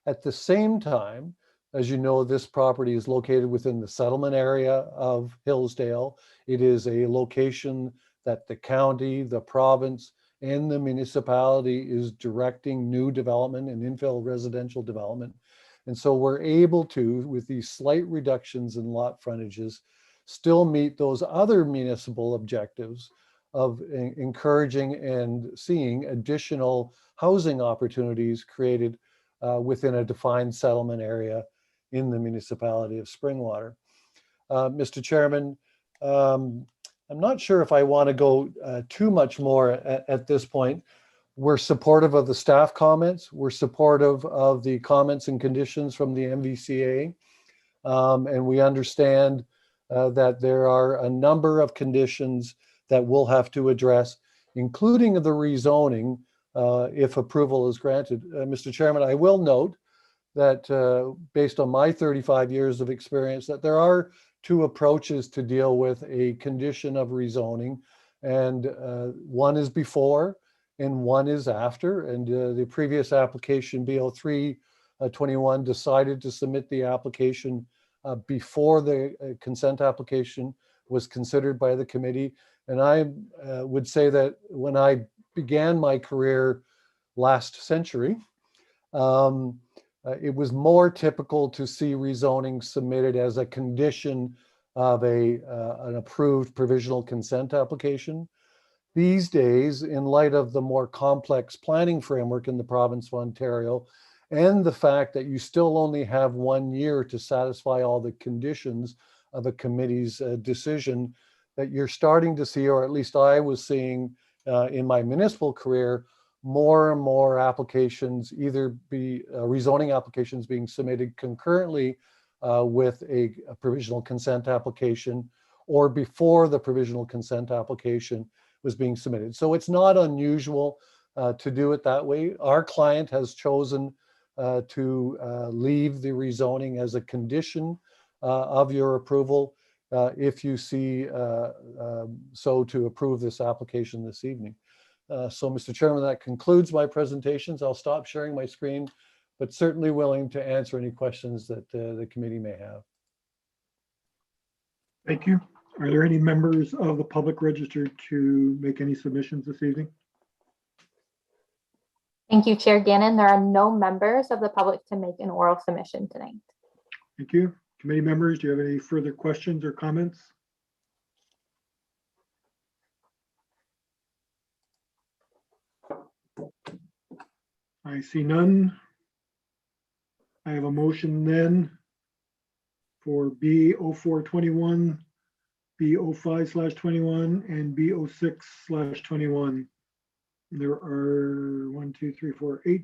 At the same time, as you know, this property is located within the settlement area of Hillsdale. It is a location that the county, the province, and the municipality is directing new development and infill residential development. And so we're able to, with these slight reductions in lot frontages, still meet those other municipal objectives of encouraging and seeing additional housing opportunities created within a defined settlement area in the municipality of Springwater. Mr. Chairman, I'm not sure if I want to go too much more at this point. We're supportive of the staff comments. We're supportive of the comments and conditions from the MVCA. And we understand that there are a number of conditions that we'll have to address, including the rezoning, if approval is granted. Mr. Chairman, I will note that based on my 35 years of experience, that there are 2 approaches to deal with a condition of rezoning, and one is before and one is after. And the previous application, B0321, decided to submit the application before the consent application was considered by the committee. And I would say that when I began my career last century, it was more typical to see rezoning submitted as a condition of an approved provisional consent application. These days, in light of the more complex planning framework in the province of Ontario, and the fact that you still only have 1 year to satisfy all the conditions of a committee's decision, that you're starting to see, or at least I was seeing in my municipal career, more and more applications, either be rezoning applications being submitted concurrently with a provisional consent application, or before the provisional consent application was being submitted. So it's not unusual to do it that way. Our client has chosen to leave the rezoning as a condition of your approval if you see so to approve this application this evening. So, Mr. Chairman, that concludes my presentations. I'll stop sharing my screen but certainly willing to answer any questions that the committee may have. Thank you. Are there any members of the public registered to make any submissions this evening? Thank you, Chair Gannon. There are no members of the public to make an oral submission tonight. Thank you. Committee members, do you have any further questions or comments? I see none. I have a motion then for B0421, B05/21, and B06/21. There are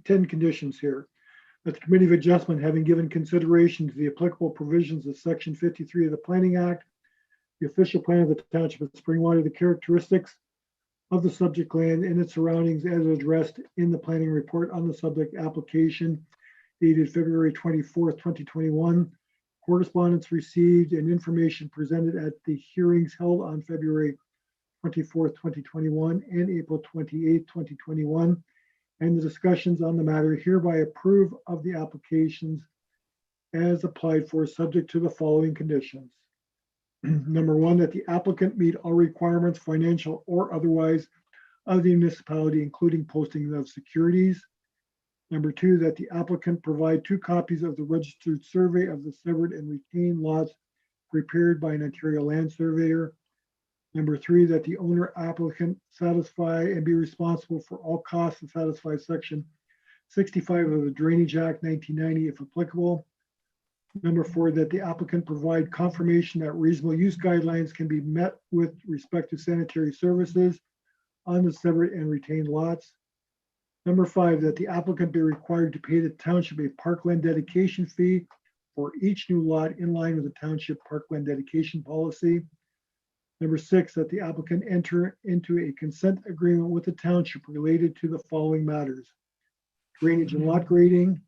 10 conditions here. That the Committee of Adjustment, having given consideration to the applicable provisions of Section 53 of the Planning Act, the official plan of the Township of Springwater, the characteristics of the subject land and its surroundings as addressed in the planning report on the subject application dated February 24th, 2021, correspondence received and information presented at the hearings held on February 24th, 2021 and April 28th, 2021, and the discussions on the matter hereby approve of the applications as applied for, subject to the following conditions. Number one, that the applicant meet all requirements, financial or otherwise, of the municipality, including posting of securities. Number two, that the applicant provide 2 copies of the registered survey of the severed and retained lots prepared by an Ontario land surveyor. Number three, that the owner applicant satisfy and be responsible for all costs to satisfy Section 65 of the Drainage Act 1990 if applicable. Number four, that the applicant provide confirmation that reasonable use guidelines can be met with respect to sanitary services on the severed and retained lots. Number five, that the applicant be required to pay the township a parkland dedication fee for each new lot in line with the township parkland dedication policy. Number six, that the applicant enter into a consent agreement with the township related to the following matters: drainage and lot grading,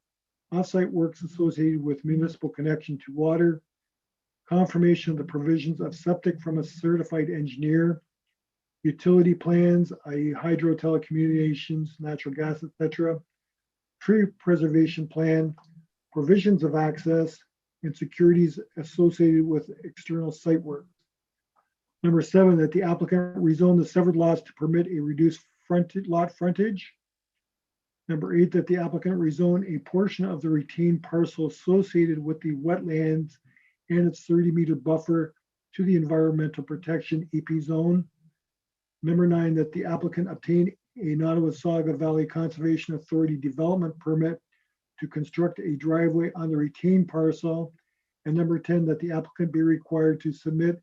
off-site works associated with municipal connection to water, confirmation of the provisions of septic from a certified engineer, utility plans, i.e. hydro, telecommunications, natural gas, etc., tree preservation plan, provisions of access, and securities associated with external site work. Number seven, that the applicant rezone the severed lots to permit a reduced lot frontage. Number eight, that the applicant rezone a portion of the retained parcel associated with the wetlands and its 30-meter buffer to the environmental protection EP zone. Number nine, that the applicant obtain a Nottawasaga Valley Conservation Authority development permit to construct a driveway on the retained parcel. And number 10, that the applicant be required to submit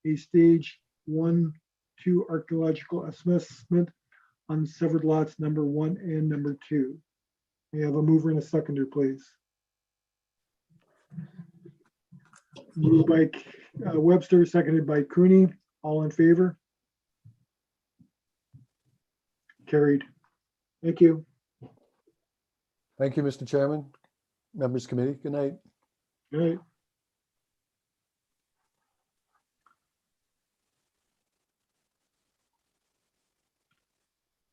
a stage 1-2 archaeological assessment on severed lots number 1 and number 2. We have a mover and a seconder, please. Moved by Webster, seconded by Cooney. All in favor? Carried. Thank you. Thank you, Mr. Chairman. Members committee, good night. Good night.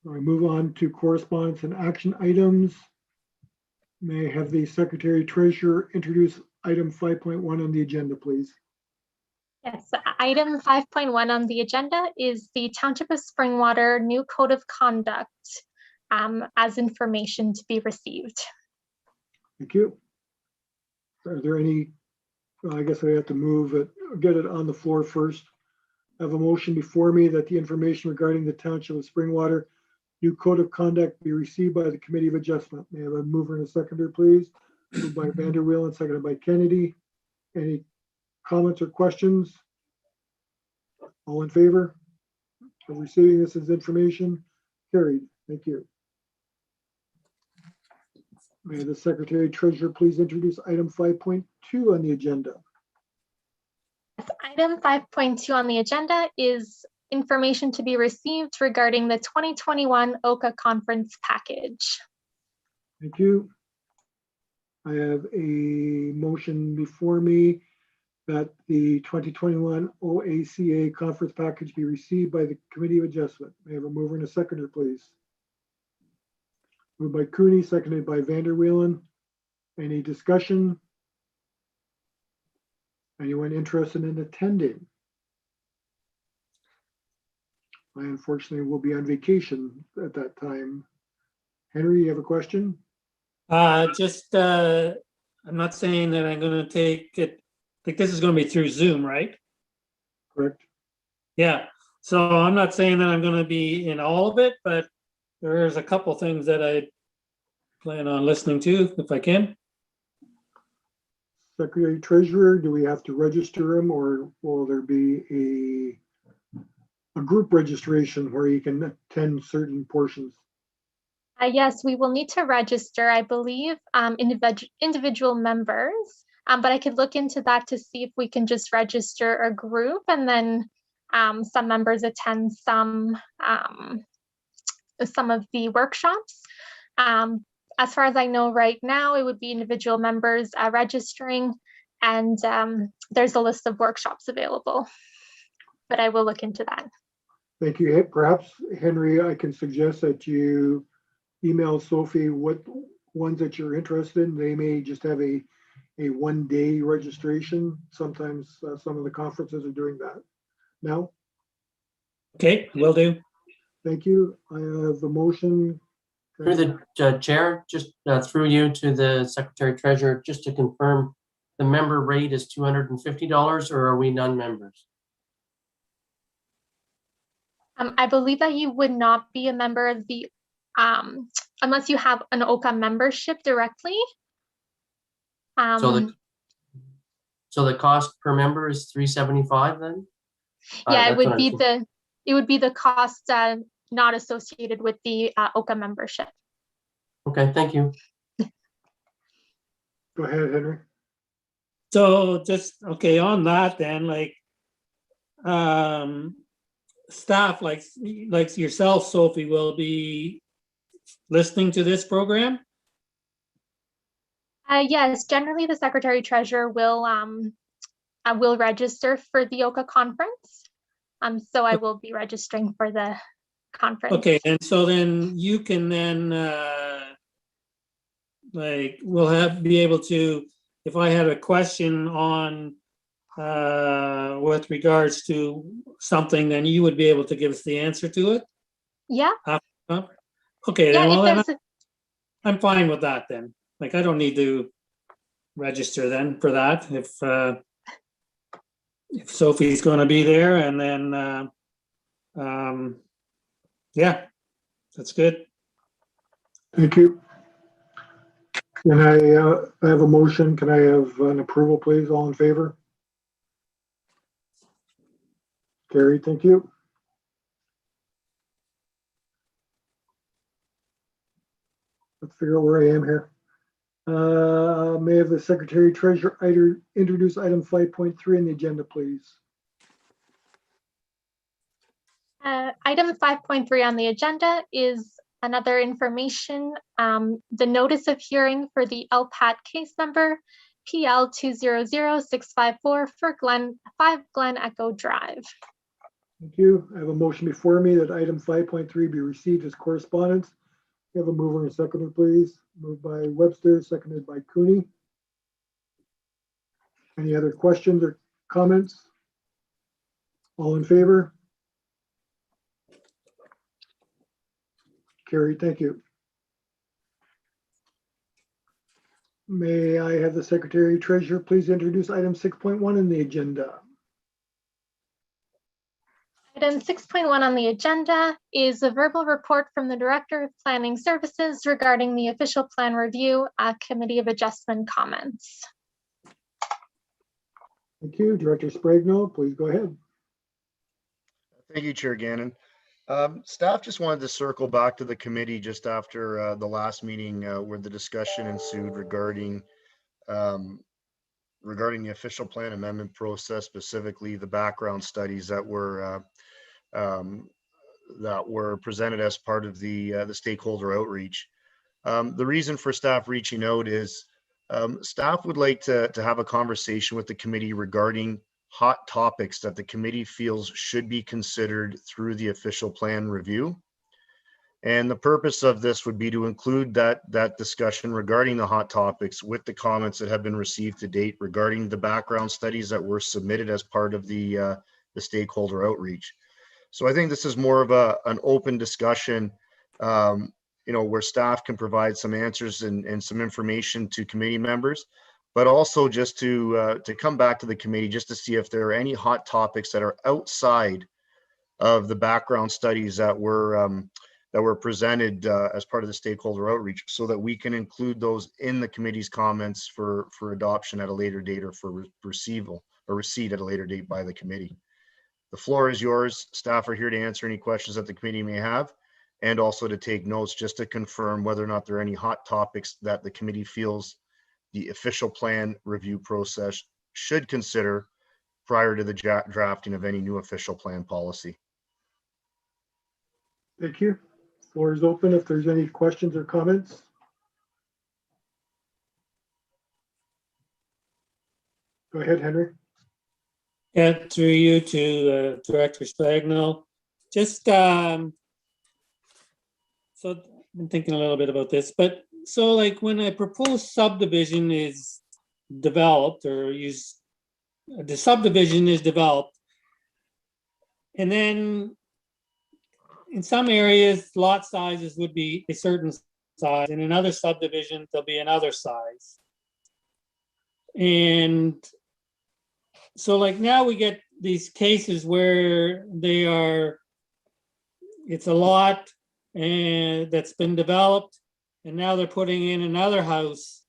We move on to correspondence and action items. May I have the Secretary Treasurer introduce item 5.1 on the agenda, please? Yes, item 5.1 on the agenda is the Township of Springwater new code of conduct as information to be received. Thank you. Are there any, I guess I have to move it, get it on the floor first. I have a motion before me that the information regarding the Township of Springwater new code of conduct be received by the Committee of Adjustment. May I have a mover and a seconder, please? Moved by Vanderweel and seconded by Kennedy. Any comments or questions? All in favor of receiving this as information? Carried. Thank you. May the Secretary Treasurer please introduce item 5.2 on the agenda. Yes, item 5.2 on the agenda is information to be received regarding the 2021 OCA conference package. Thank you. I have a motion before me that the 2021 OACA conference package be received by the Committee of Adjustment. May I have a mover and a seconder, please? Moved by Cooney, seconded by Vanderweel. Any discussion? Anyone interested in attending? I unfortunately will be on vacation at that time. Henry, you have a question? I'm not saying that I'm gonna take it, like this is gonna be through Zoom, right? Correct. Yeah, so I'm not saying that I'm gonna be in all of it, but there's a couple things that I plan on listening to if I can. Secretary Treasurer, do we have to register him, or will there be a group registration where you can attend certain portions? Yes, we will need to register, I believe, individual members, but I could look into that to see if we can just register a group and then some members attend some of the workshops. As far as I know right now, it would be individual members registering, and there's a list of workshops available, but I will look into that. Thank you. Perhaps, Henry, I can suggest that you email Sophie what ones that you're interested in. They may just have a 1-day registration. Sometimes some of the conferences are doing that now. Okay, will do. Thank you. I have a motion. Through the chair, just through you to the Secretary Treasurer, just to confirm, the member rate is $250, or are we non-members? I believe that you would not be a member of the, unless you have an OCA membership directly. So the cost per member is $375 then? Yeah, it would be the cost not associated with the OCA membership. Okay, thank you. Go ahead, Henry. So just, okay, on that then, like, staff like yourself, Sophie, will be listening to this program? Yes, generally the Secretary Treasurer will register for the OCA conference. So I will be registering for the conference. Okay, and so then you can then be able to, if I had a question on with regards to something, then you would be able to give us the answer to it? Yeah. Okay, Yeah, then, well, then I'm fine with that then. Like, I don't need to register then for that if Sophie's going to be there, and then yeah, that's good. Thank you. Can I have a motion? Can I have an approval, please? All in favor? Carried, thank you. Let's figure out where I am here. May I have the Secretary Treasurer introduce item 5.3 on the agenda, please? Item 5.3 on the agenda is another information, the notice of hearing for the LPAT case number PL 200654 for 5 Glen Echo Drive. Thank you. I have a motion before me that item 5.3 be received as correspondence. We have a mover and a seconder, please. Moved by Webster, seconded by Cooney. Any other questions or comments? All in favor? Carried, thank you. May I have the Secretary Treasurer please introduce item 6.1 on the agenda? Item 6.1 on the agenda is a verbal report from the Director of Planning Services regarding the official plan review, Committee of Adjustment comments. Thank you. Director Spragnall, please go ahead. Thank you, Chair Gannon. Staff just wanted to circle back to the committee just after the last meeting where the discussion ensued regarding the official plan amendment process, specifically the background studies that were presented as part of the stakeholder outreach. The reason for staff reaching out is staff would like to have a conversation with the committee regarding hot topics that the committee feels should be considered through the official plan review. And the purpose of this would be to include that discussion regarding the hot topics with the comments that have been received to date regarding the background studies that were submitted as part of the stakeholder outreach. So I think this is more of an open discussion, where staff can provide some answers and some information to committee members, but also just to come back to the committee just to see if there are any hot topics that are outside of the background studies that were presented as part of the stakeholder outreach, so that we can include those in the committee's comments for adoption at a later date, or for receipt at a later date by the committee. The floor is yours. Staff are here to answer any questions that the committee may have, and also to take notes just to confirm whether or not there are any hot topics that the committee feels the official plan review process should consider prior to the drafting of any new official plan policy. Thank you. Floor is open if there's any questions or comments. Go ahead, Henry. Yeah, through you to Director Spagnell. Just so I've been thinking a little bit about this, but so like when a proposed subdivision is developed, or the subdivision is developed, and then in some areas lot sizes would be a certain size, and in other subdivisions there'll be another size. And so like now we get these cases where it's a lot and that's been developed, and now they're putting in another house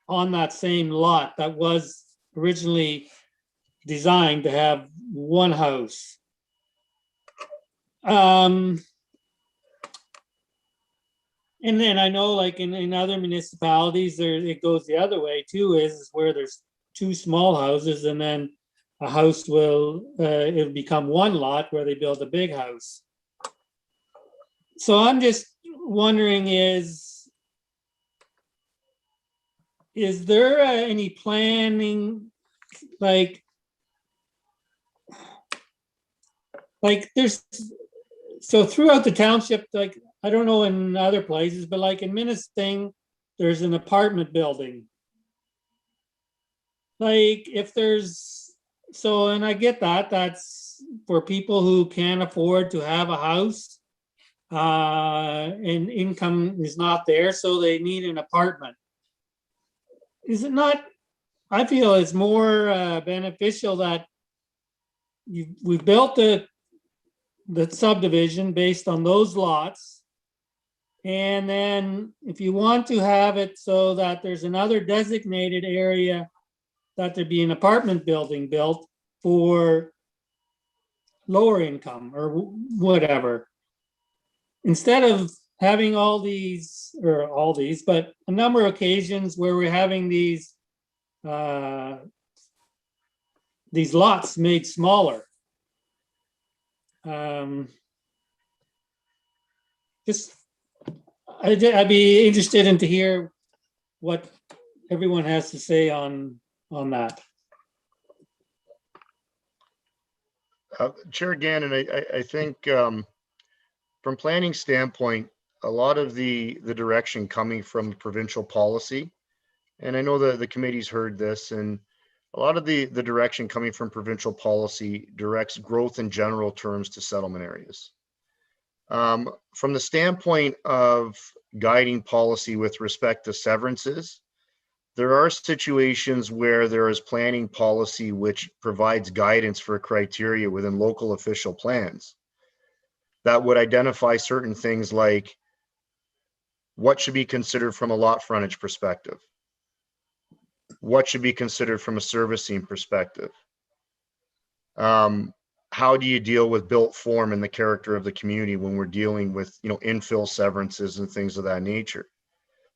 on that same lot that was originally designed to have one house. And then I know like in other municipalities, it goes the other way too, is where there's two small houses, and then a house it'll become one lot where they build a big house. So I'm just wondering, is there any planning, like there's, so throughout the township, like, I don't know in other places, but like in Minnesting, there's an apartment building. Like if and I get that's for people who can't afford to have a house, and income is not there, so they need an apartment. Is it not, I feel it's more beneficial that we've built the subdivision based on those lots. And then if you want to have it so that there's another designated area that there be an apartment building built for lower income or whatever, instead of having but a number of occasions where we're having these lots made smaller. I'd be interested in to hear what everyone has to say on that. Chair Gannon, I think from planning standpoint, a lot of the direction coming from provincial policy, and I know that the committee's heard this, and a lot of the direction coming from provincial policy directs growth in general terms to settlement areas. From the standpoint of guiding policy with respect to severances, there are situations where there is planning policy which provides guidance for criteria within local official plans that would identify certain things like what should be considered from a lot frontage perspective, what should be considered from a servicing perspective. How do you deal with built form and the character of the community when we're dealing with, infill severances and things of that nature?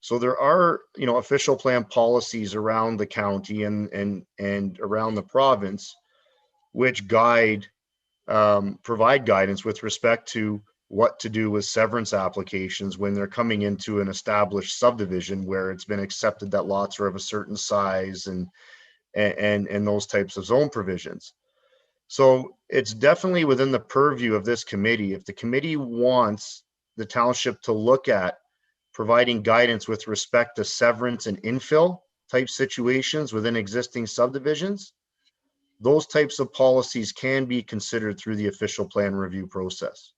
So there are, official plan policies around the county and around the province, which provide guidance with respect to what to do with severance applications when they're coming into an established subdivision where it's been accepted that lots are of a certain size and those types of zone provisions. So it's definitely within the purview of this committee. If the committee wants the township to look at providing guidance with respect to severance and infill type situations within existing subdivisions. Those types of policies can be considered through the official plan review process.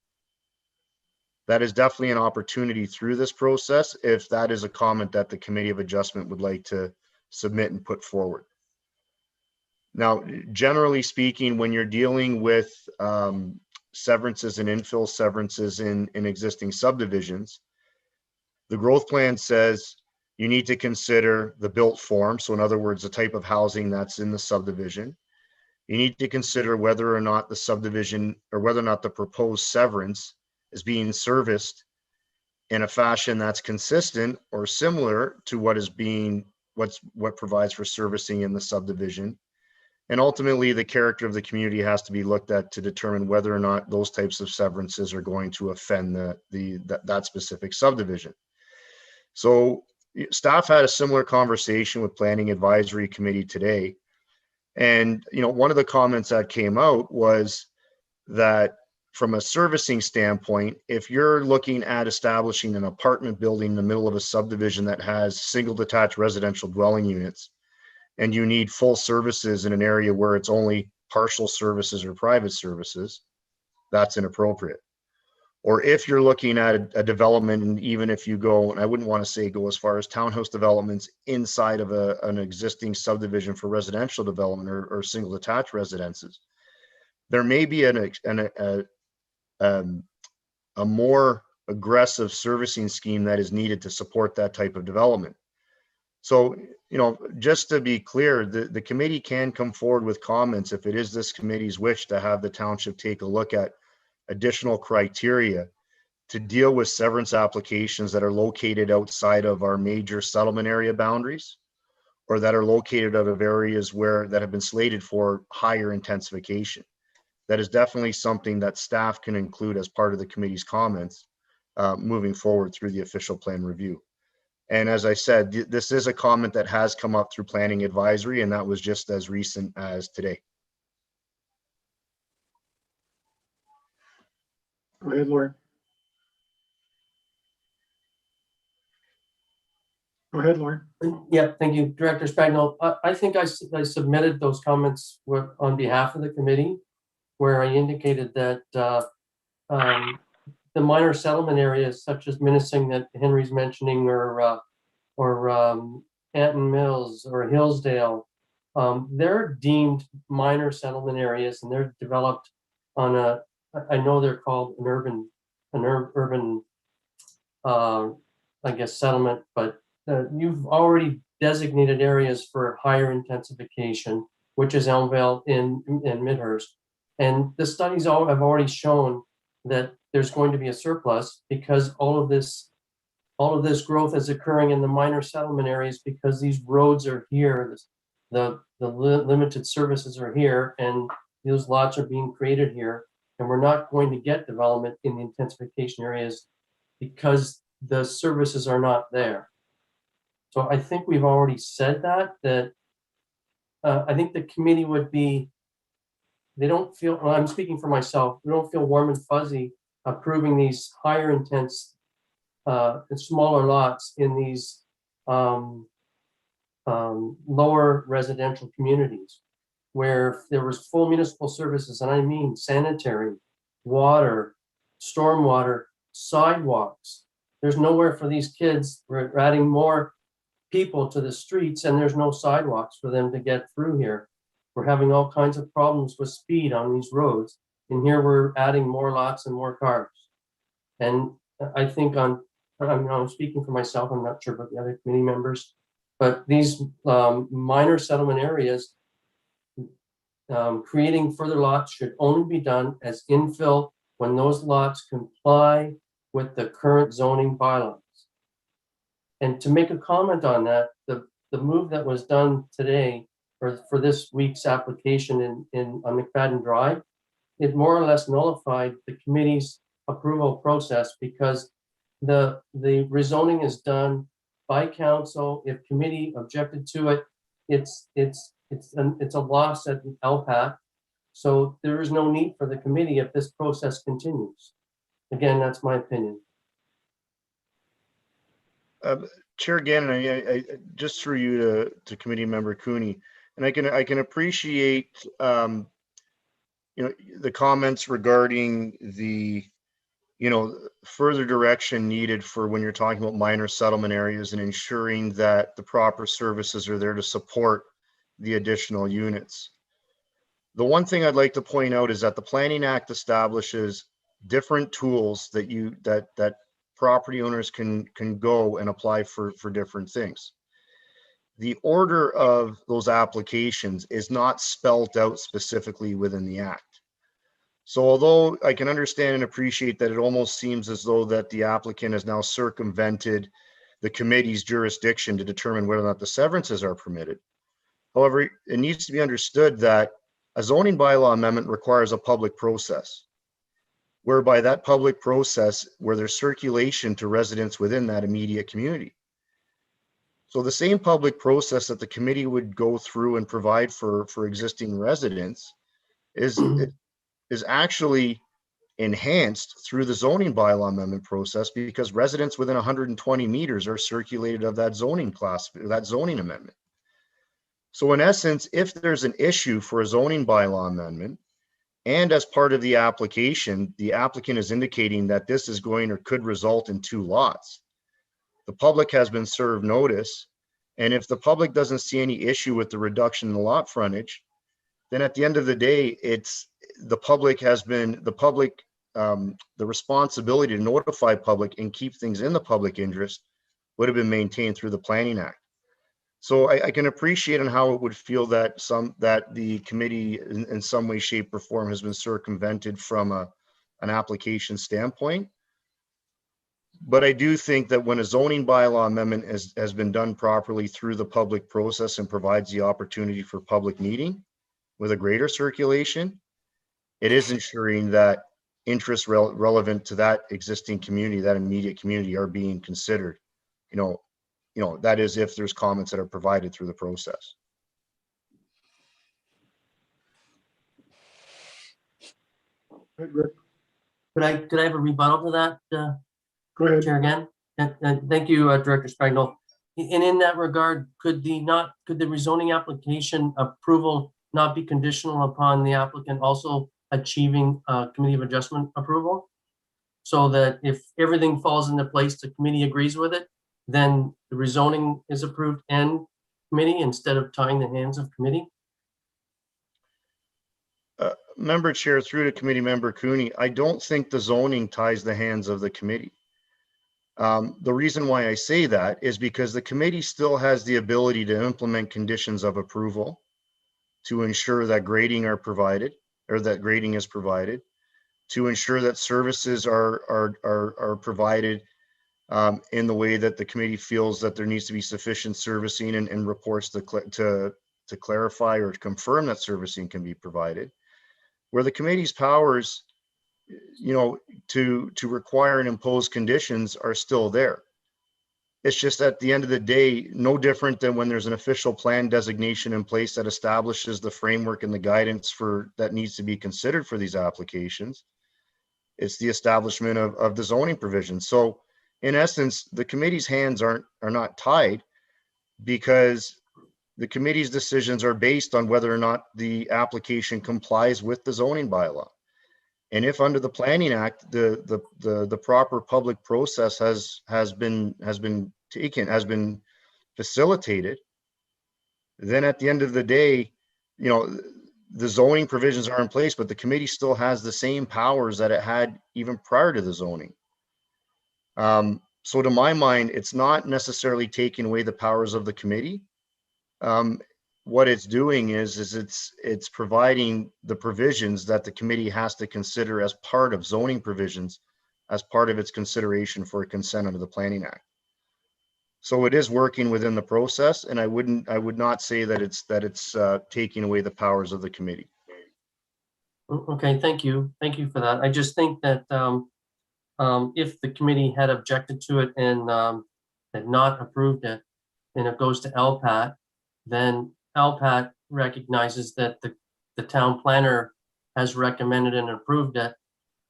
That is definitely an opportunity through this process if that is a comment that the Committee of Adjustment would like to submit and put forward. Now, generally speaking, when you're dealing with severances and infill severances in existing subdivisions, the growth plan says you need to consider the built form. So in other words, the type of housing that's in the subdivision. You need to consider whether or not the subdivision or whether or not the proposed severance is being serviced in a fashion that's consistent or similar to what provides for servicing in the subdivision. And ultimately, the character of the community has to be looked at to determine whether or not those types of severances are going to offend that specific subdivision. So staff had a similar conversation with Planning Advisory Committee today. And, one of the comments that came out was that from a servicing standpoint, if you're looking at establishing an apartment building in the middle of a subdivision that has single detached residential dwelling units, and you need full services in an area where it's only partial services or private services, that's inappropriate. Or if you're looking at a development, and even if you go, and I wouldn't want to say go as far as townhouse developments inside of an existing subdivision for residential development or single detached residences, there may be a more aggressive servicing scheme that is needed to support that type of development. So, just to be clear, the committee can come forward with comments if it is this committee's wish to have the township take a look at additional criteria to deal with severance applications that are located outside of our major settlement area boundaries, or that are located out of areas that have been slated for higher intensification. That is definitely something that staff can include as part of the committee's comments moving forward through the official plan review. And as I said, this is a comment that has come up through Planning Advisory, and that was just as recent as today. Go ahead, Lauren. Go ahead, Lauren. Yeah, thank you, Director Spagnuolo. I think I submitted those comments on behalf of the committee, where I indicated that the minor settlement areas such as Minising that Henry's mentioning, or Anton Mills or Hillsdale, they're deemed minor settlement areas, and they're developed on I know they're called an urban, I guess, settlement, but you've already designated areas for higher intensification, which is Elmvale in Midhurst. And the studies have already shown that there's going to be a surplus because all of this growth is occurring in the minor settlement areas because these roads are here, the limited services are here, and those lots are being created here. And we're not going to get development in the intensification areas because the services are not there. So I think we've already said that I think the committee would be, they don't feel, well, I'm speaking for myself, we don't feel warm and fuzzy approving these higher intense and smaller lots in these lower residential communities where there was full municipal services, and I mean sanitary, water, stormwater, sidewalks. There's nowhere for these kids. We're adding more people to the streets and there's no sidewalks for them to get through here. We're having all kinds of problems with speed on these roads. And here we're adding more lots and more cars. And I think I'm speaking for myself, I'm not sure about the other committee members, but these minor settlement areas, creating further lots should only be done as infill when those lots comply with the current zoning bylaws. And to make a comment on that, the move that was done today for this week's application on McFadden Drive, it more or less nullified the committee's approval process because the rezoning is done by council. If committee objected to it, it's a loss at LPAC. So there is no need for the committee if this process continues. Again, that's my opinion. Chair Gannon, I just through you to committee member Cooney, and I can appreciate the comments regarding the further direction needed for when you're talking about minor settlement areas and ensuring that the proper services are there to support the additional units. The one thing I'd like to point out is that the Planning Act establishes different tools that property owners can go and apply for different things. The order of those applications is not spelled out specifically within the Act. So although I can understand and appreciate that it almost seems as though that the applicant has now circumvented the committee's jurisdiction to determine whether or not the severances are permitted. However, it needs to be understood that a zoning bylaw amendment requires a public process, whereby that public process, where there's circulation to residents within that immediate community. So the same public process that the committee would go through and provide for existing residents is actually enhanced through the zoning bylaw amendment process, because residents within 120 meters are circulated of that zoning class, that zoning amendment. So in essence, if there's an issue for a zoning bylaw amendment, and as part of the application, the applicant is indicating that this is going or could result in 2 lots, the public has been served notice. And if the public doesn't see any issue with the reduction in the lot frontage, then at the end of the day, it's the responsibility to notify public and keep things in the public interest would have been maintained through the Planning Act. So I can appreciate on how it would feel that the committee in some way, shape, or form has been circumvented from an application standpoint. But I do think that when a zoning bylaw amendment has been done properly through the public process and provides the opportunity for public meeting with a greater circulation, it is ensuring that interests relevant to that existing community, that immediate community, are being considered. That is if there's comments that are provided through the process. Could I have a rebuttal to that? Go ahead. Chair again. Thank you, Director Spagnol. And in that regard, could the rezoning application approval not be conditional upon the applicant also achieving Committee of Adjustment approval? So that if everything falls into place, the committee agrees with it, then the rezoning is approved and committee instead of tying the hands of committee? Member Chair, through to committee member Cooney, I don't think the zoning ties the hands of the committee. The reason why I say that is because the committee still has the ability to implement conditions of approval to ensure that grading are provided, or that grading is provided, to ensure that services are provided in the way that the committee feels that there needs to be sufficient servicing, and reports to clarify or to confirm that servicing can be provided. Where the committee's powers, to require and impose conditions are still there. It's just at the end of the day, no different than when there's an official plan designation in place that establishes the framework and the guidance that needs to be considered for these applications. It's the establishment of the zoning provisions. So in essence, the committee's hands are not tied, because the committee's decisions are based on whether or not the application complies with the zoning bylaw. And if under the Planning Act, the proper public process has been facilitated, then at the end of the day, the zoning provisions are in place, but the committee still has the same powers that it had even prior to the zoning. So to my mind, it's not necessarily taking away the powers of the committee. What it's doing is it's providing the provisions that the committee has to consider as part of zoning provisions, as part of its consideration for consent under the Planning Act. So it is working within the process, and I would not say that it's taking away the powers of the committee. Okay, thank you for that. I just think that if the committee had objected to it and had not approved it, and it goes to LPAT, then LPAT recognizes that the town planner has recommended and approved it,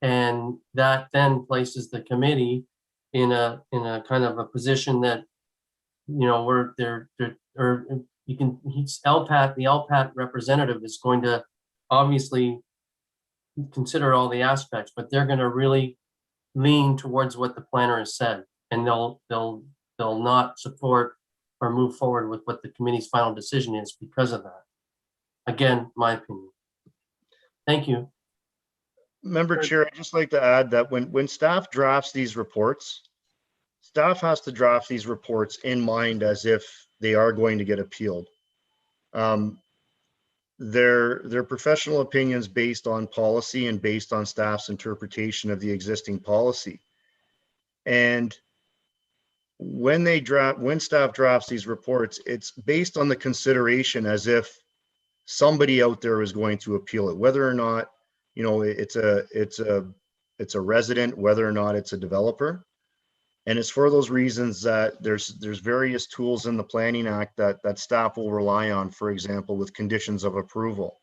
and that then places the committee in a kind of a position that, you know, where or you can, he's LPAT, the LPAT representative is going to obviously consider all the aspects, but they're going to really lean towards what the planner has said, and they'll not support or move forward with what the committee's final decision is because of that. Again, my opinion. Thank you. Member Chair, I'd just like to add that when staff drafts these reports, staff has to draft these reports in mind as if they are going to get appealed. They're professional opinions based on policy and based on staff's interpretation of the existing policy. And when staff drafts these reports, it's based on the consideration as if somebody out there is going to appeal it, whether or not, you know, it's a resident, whether or not it's a developer. And it's for those reasons that there's various tools in the Planning Act that staff will rely on, for example, with conditions of approval.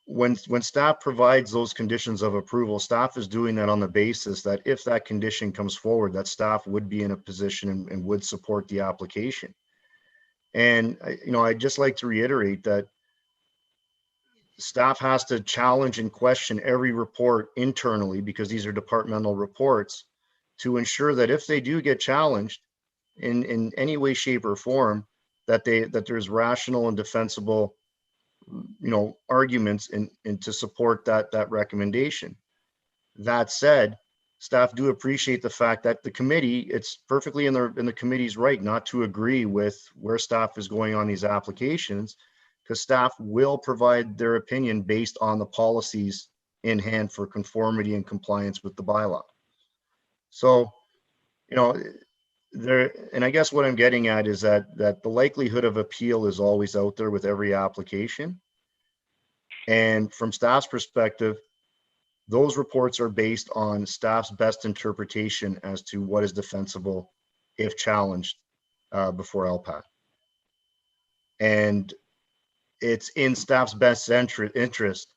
When staff provides those conditions of approval, staff is doing that on the basis that if that condition comes forward, that staff would be in a position and would support the application. And, you know, I'd just like to reiterate that staff has to challenge and question every report internally, because these are departmental reports, to ensure that if they do get challenged in any way, shape, or form, that there's rational and defensible, you know, arguments and to support that recommendation. That said, staff do appreciate the fact that the committee, it's perfectly in the committee's right not to agree with where staff is going on these applications, because staff will provide their opinion based on the policies in hand for conformity and compliance with the bylaw. So, you know, and I guess what I'm getting at is that the likelihood of appeal is always out there with every application. And from staff's perspective, those reports are based on staff's best interpretation as to what is defensible if challenged before LPAT. And it's in staff's best interest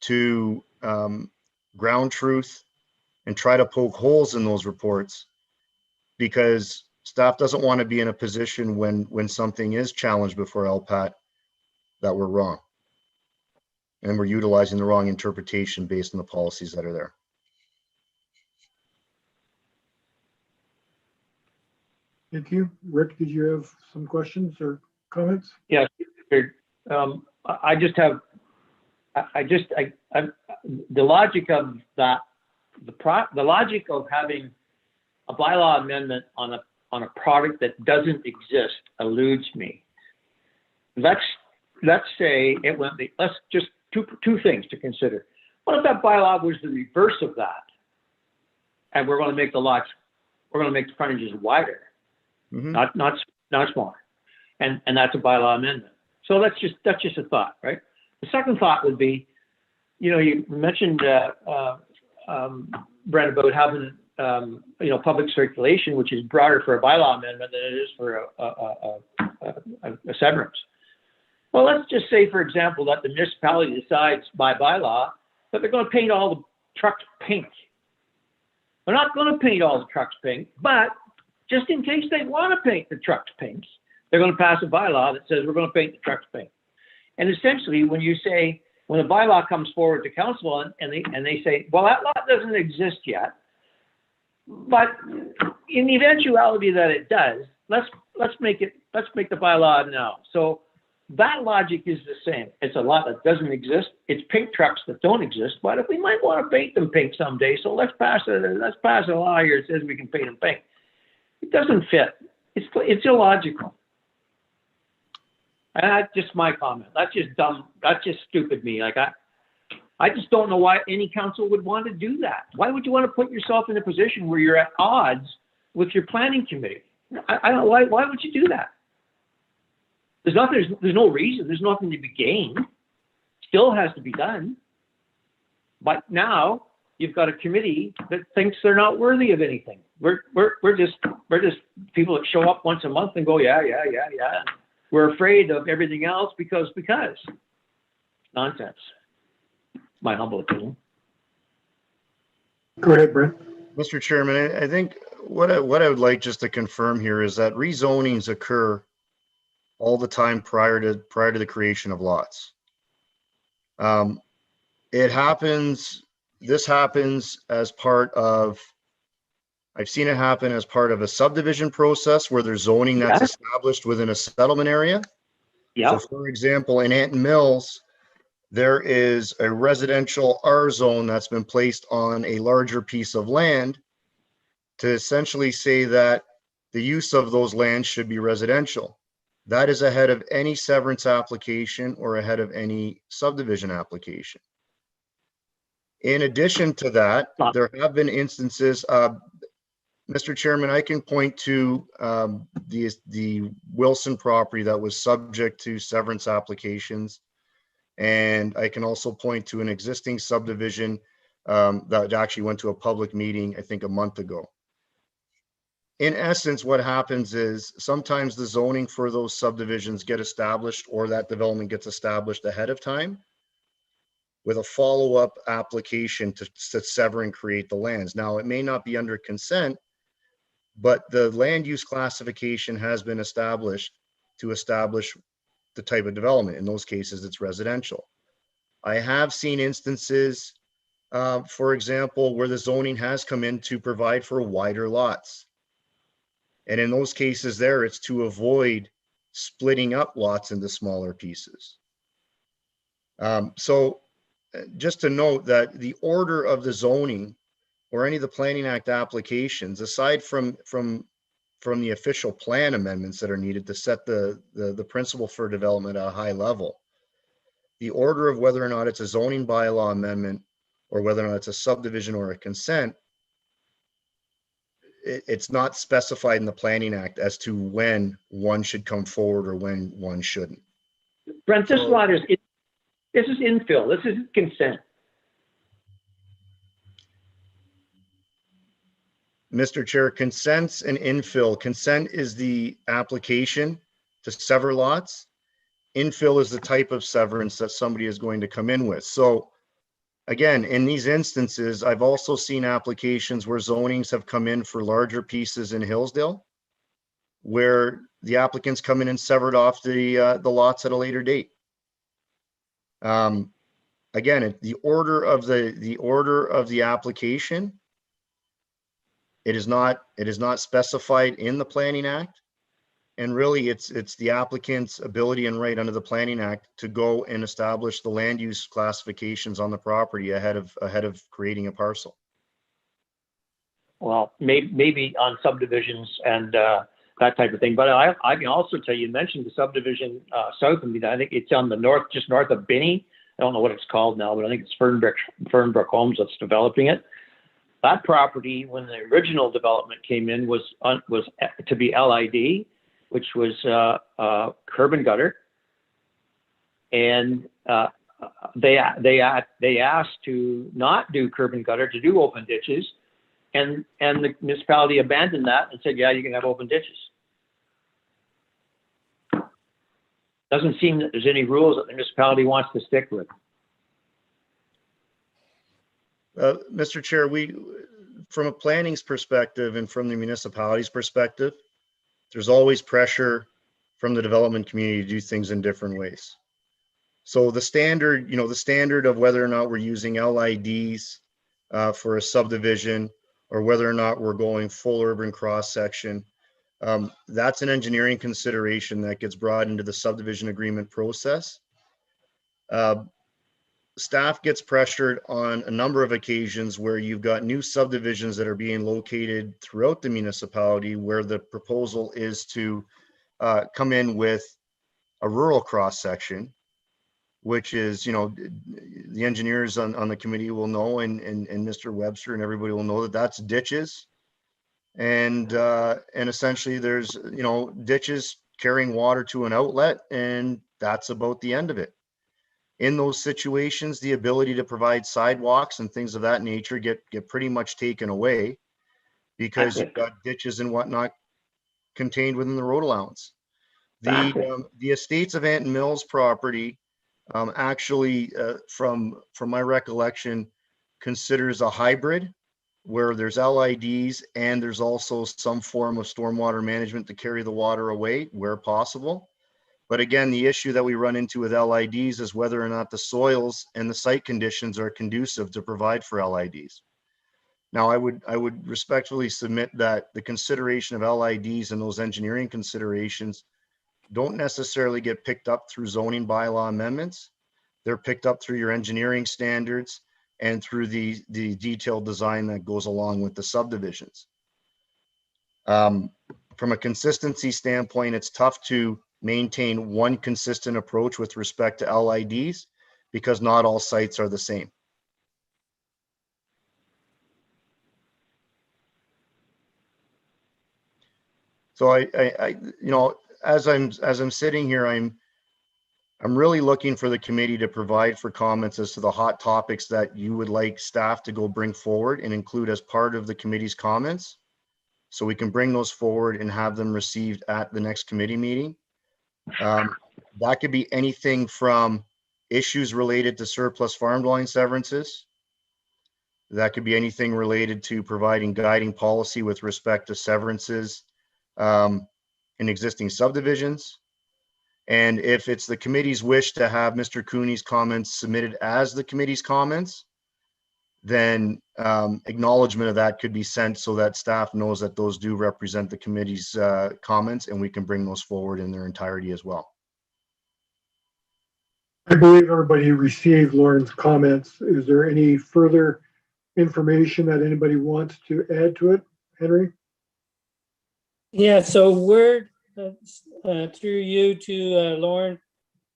to ground truth and try to poke holes in those reports, because staff doesn't want to be in a position when something is challenged before LPAT that we're wrong and we're utilizing the wrong interpretation based on the policies that are there. Thank you. Rick, did you have some questions or comments? Yes. The logic of that, the logic of having a bylaw amendment on a product that doesn't exist eludes me. Let's say it went, let's just two things to consider. What if that bylaw was the reverse of that? And we're going to make the lots, we're going to make the frontages wider, not smaller. And that's a bylaw amendment. So that's just a thought, right? The second thought would be, you know, you mentioned, Brent, about having, you know, public circulation, which is broader for a bylaw amendment than it is for a severance. Well, let's just say, for example, that the municipality decides by bylaw that they're going to paint all the trucks pink. They're not going to paint all the trucks pink, but just in case they want to paint the trucks pinks, they're going to pass a bylaw that says we're going to paint the trucks pink. And essentially, when the bylaw comes forward to council and they say, well, that lot doesn't exist yet, but in the eventuality that it does, let's make the bylaw now. So that logic is the same. It's a lot that doesn't exist. It's pink trucks that don't exist, but if we might want to paint them pink someday, so let's pass a law here that says we can paint them pink. It doesn't fit. It's illogical. And that's just my comment. That's just dumb. That's just stupid me. Like I just don't know why any council would want to do that. Why would you want to put yourself in a position where you're at odds with your planning committee? I don't know why would you do that? There's no reason. There's nothing to be gained. Still has to be done. But now you've got a committee that thinks they're not worthy of anything. We're just people that show up once a month and go, yeah. We're afraid of everything else because nonsense. My humble opinion. Go ahead, Brent. Mr. Chairman, I think what I would like just to confirm here is that rezonings occur all the time prior to the creation of lots. It happens, this happens as part of, I've seen it happen as part of a subdivision process where there's zoning that's Yes. established within a settlement area. Yeah, So for example, in Anton Mills, there is a residential R zone that's been placed on a larger piece of land to essentially say that the use of those lands should be residential. That is ahead of any severance application or ahead of any subdivision application. In addition to that, there have been instances, Mr. Chairman, I can point to the Wilson property that was subject to severance applications. And I can also point to an existing subdivision that actually went to a public meeting, I think a month ago. In essence, what happens is sometimes the zoning for those subdivisions get established or that development gets established ahead of time with a follow-up application to sever and create the lands. Now, it may not be under consent, but the land use classification has been established to establish the type of development. In those cases, it's residential. I have seen instances, for example, where the zoning has come in to provide for wider lots. And in those cases there, it's to avoid splitting up lots into smaller pieces. So just to note that the order of the zoning or any of the Planning Act applications, aside from the official plan amendments that are needed to set the principle for development at a high level, the order of whether or not it's a zoning bylaw amendment or whether or not it's a subdivision or a consent, it's not specified in the Planning Act as to when one should come forward or when one shouldn't. Brent, this lot is, this is infill, this is consent. Mr. Chair, consents and infill. Consent is the application to sever lots. Infill is the type of severance that somebody is going to come in with. So again, in these instances, I've also seen applications where zonings have come in for larger pieces in Hillsdale, where the applicants come in and severed off the lots at a later date. Again, the order of the application, it is not specified in the Planning Act. And really it's the applicant's ability and right under the Planning Act to go and establish the land use classifications on the property ahead of creating a parcel. Well, maybe on subdivisions and that type of thing. But I can also tell you, mentioned the subdivision south of me. I think it's on the north, just north of Binney. I don't know what it's called now, but I think it's Fernbrook Homes that's developing it. That property, when the original development came in, was to be LID, which was curb and gutter, and they asked to not do curb and gutter, to do open ditches, and the municipality abandoned that and said, yeah, you can have open ditches. Doesn't seem that there's any rules that the municipality wants to stick with. Mr. Chair, from a planning's perspective and from the municipality's perspective, there's always pressure from the development community to do things in different ways. So the standard of whether or not we're using LIDs for a subdivision or whether or not we're going full urban cross section, that's an engineering consideration that gets brought into the subdivision agreement process. Staff gets pressured on a number of occasions where you've got new subdivisions that are being located throughout the municipality where the proposal is to come in with a rural cross section, which is, the engineers on the committee will know, and Mr. Webster and everybody will know that that's ditches. And essentially there's, ditches carrying water to an outlet, and that's about the end of it. In those situations, the ability to provide sidewalks and things of that nature get pretty much taken away because you've got ditches and whatnot contained within the road allowance. The Estates of Anton Mills property actually, from my recollection, considers a hybrid where there's LIDs and there's also some form of stormwater management to carry the water away where possible. But again, the issue that we run into with LIDs is whether or not the soils and the site conditions are conducive to provide for LIDs. Now, I would respectfully submit that the consideration of LIDs and those engineering considerations don't necessarily get picked up through zoning bylaw amendments. They're picked up through your engineering standards and through the detailed design that goes along with the subdivisions. From a consistency standpoint, it's tough to maintain one consistent approach with respect to LIDs because not all sites are the same. So I you know, as I'm sitting here, I'm really looking for the committee to provide for comments as to the hot topics that you would like staff to go bring forward and include as part of the committee's comments. So we can bring those forward and have them received at the next committee meeting. That could be anything from issues related to surplus farm dwelling severances. That could be anything related to providing guiding policy with respect to severances in existing subdivisions. And if it's the committee's wish to have Mr. Cooney's comments submitted as the committee's comments, then acknowledgement of that could be sent so that staff knows that those do represent the committee's comments, and we can bring those forward in their entirety as well. I believe everybody received Lauren's comments. Is there any further information that anybody wants to add to it? Henry? Yeah, so we're through you to Lauren,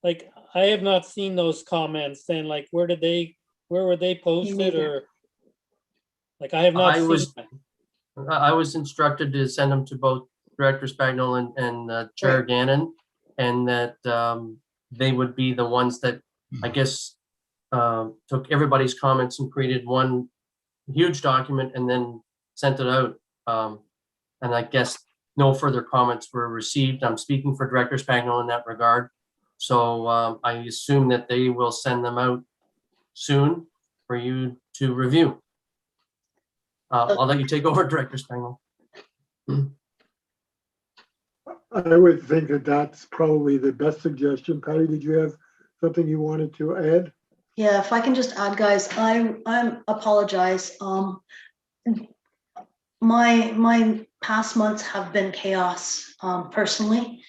like, I have not seen those comments. Then, like, where were they posted, or like, I have not seen them. I was instructed to send them to both Director Spagnol and Chair Gannon, and that they would be the ones that, I guess, took everybody's comments and created one huge document and then sent it out. And I guess no further comments were received. I'm speaking for Director Spagnol in that regard. So I assume that they will send them out soon for you to review. I'll let you take over, Director Spagnol. I would think that that's probably the best suggestion. Patty, did you have something you wanted to add? Yeah, if I can just add, guys, I apologize. My past months have been chaos personally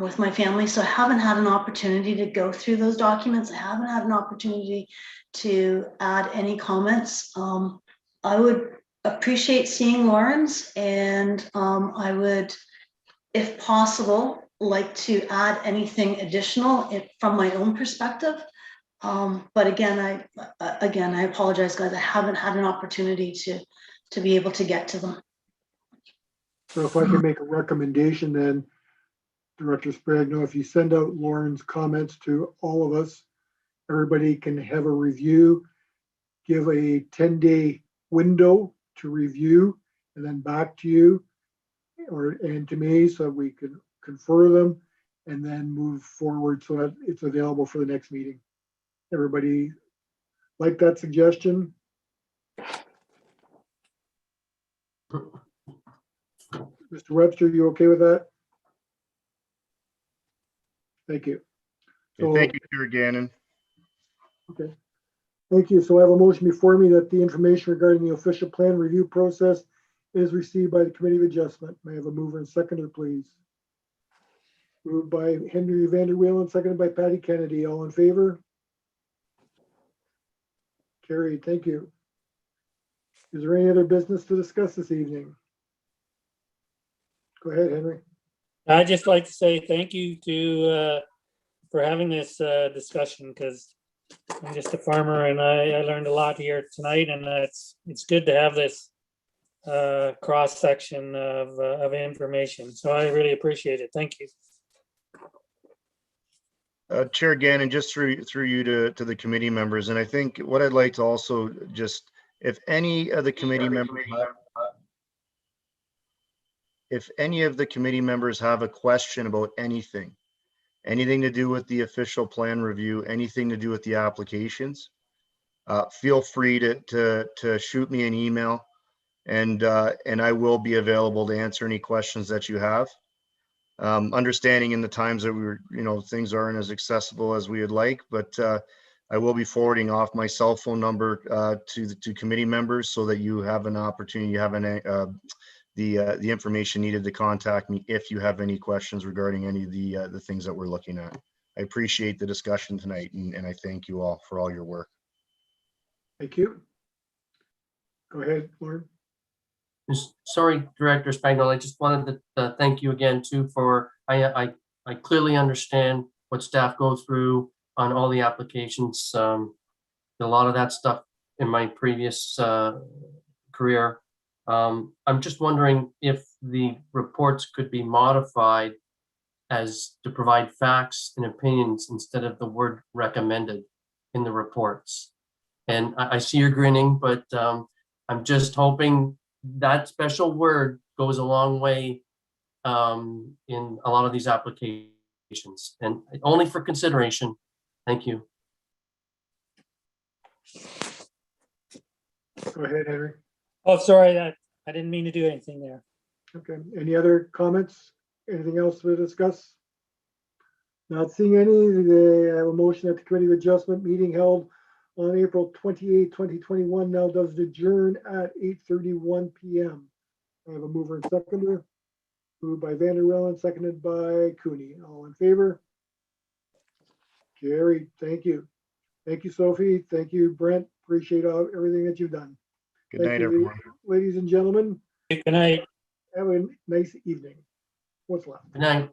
with my family, so I haven't had an opportunity to go through those documents. I haven't had an opportunity to add any comments. I would appreciate seeing Lauren's, and I would, if possible, like to add anything additional from my own perspective. But again, I apologize, guys. I haven't had an opportunity to be able to get to them. So if I can make a recommendation, then Director Sprague, if you send out Lauren's comments to all of us, everybody can have a review, give a 10-day window to review, and then back to you and to me, so we can confer them and then move forward so that it's available for the next meeting. Everybody like that suggestion? Mr. Webster, you okay with that? Thank you. So, Thank you, Chair Gannon. Okay. Thank you. So I have a motion before me that the information regarding the official plan review process is received by the Committee of Adjustment. May I have a mover and seconder, please? Moved by Henry Vanderweel and seconded by Patty Kennedy. All in favor? Carried. Thank you. Is there any other business to discuss this evening? Go ahead, Henry. I'd just like to say thank you to for having this discussion, because I'm just a farmer and I learned a lot here tonight, and it's good to have this cross section of information. So I really appreciate it. Thank you. Chair Gannon, just through you to the committee members, and I think what I'd like to also just, if any of the committee members have a question about anything to do with the official plan review, anything to do with the applications, feel free to shoot me an email. and I will be available to answer any questions that you have. Understanding in the times that things aren't as accessible as we would like, but I will be forwarding off my cell phone number to committee members so that you have an opportunity, you have the information needed to contact me if you have any questions regarding any of the things that we're looking at. I appreciate the discussion tonight, and I thank you all for all your work. Thank you. Go ahead, Lauren. Sorry, Director Spagnol, I just wanted to thank you again too for, I clearly understand what staff go through on all the applications. A lot of that stuff in my previous career. I'm just wondering if the reports could be modified as to provide facts and opinions instead of the word recommended in the reports. And I see you're grinning, but I'm just hoping that special word goes a long way in a lot of these applications, and only for consideration. Thank you. Go ahead, Henry. Oh, sorry, that I didn't mean to do anything there. Okay, any other comments? Anything else to discuss? Not seeing any, they have a motion that the Committee of Adjustment meeting held on April 28, 2021 now does adjourn at 8:31 p.m. I have a mover and seconder. Moved by Vanderwellen, seconded by Cooney. All in favor? Carried. Thank you. Thank you, Sophie. Thank you, Brent. Appreciate everything that you've done. Good Thank night, you, everyone. ladies and gentlemen. Good night. Have a nice evening. What's left? Good night.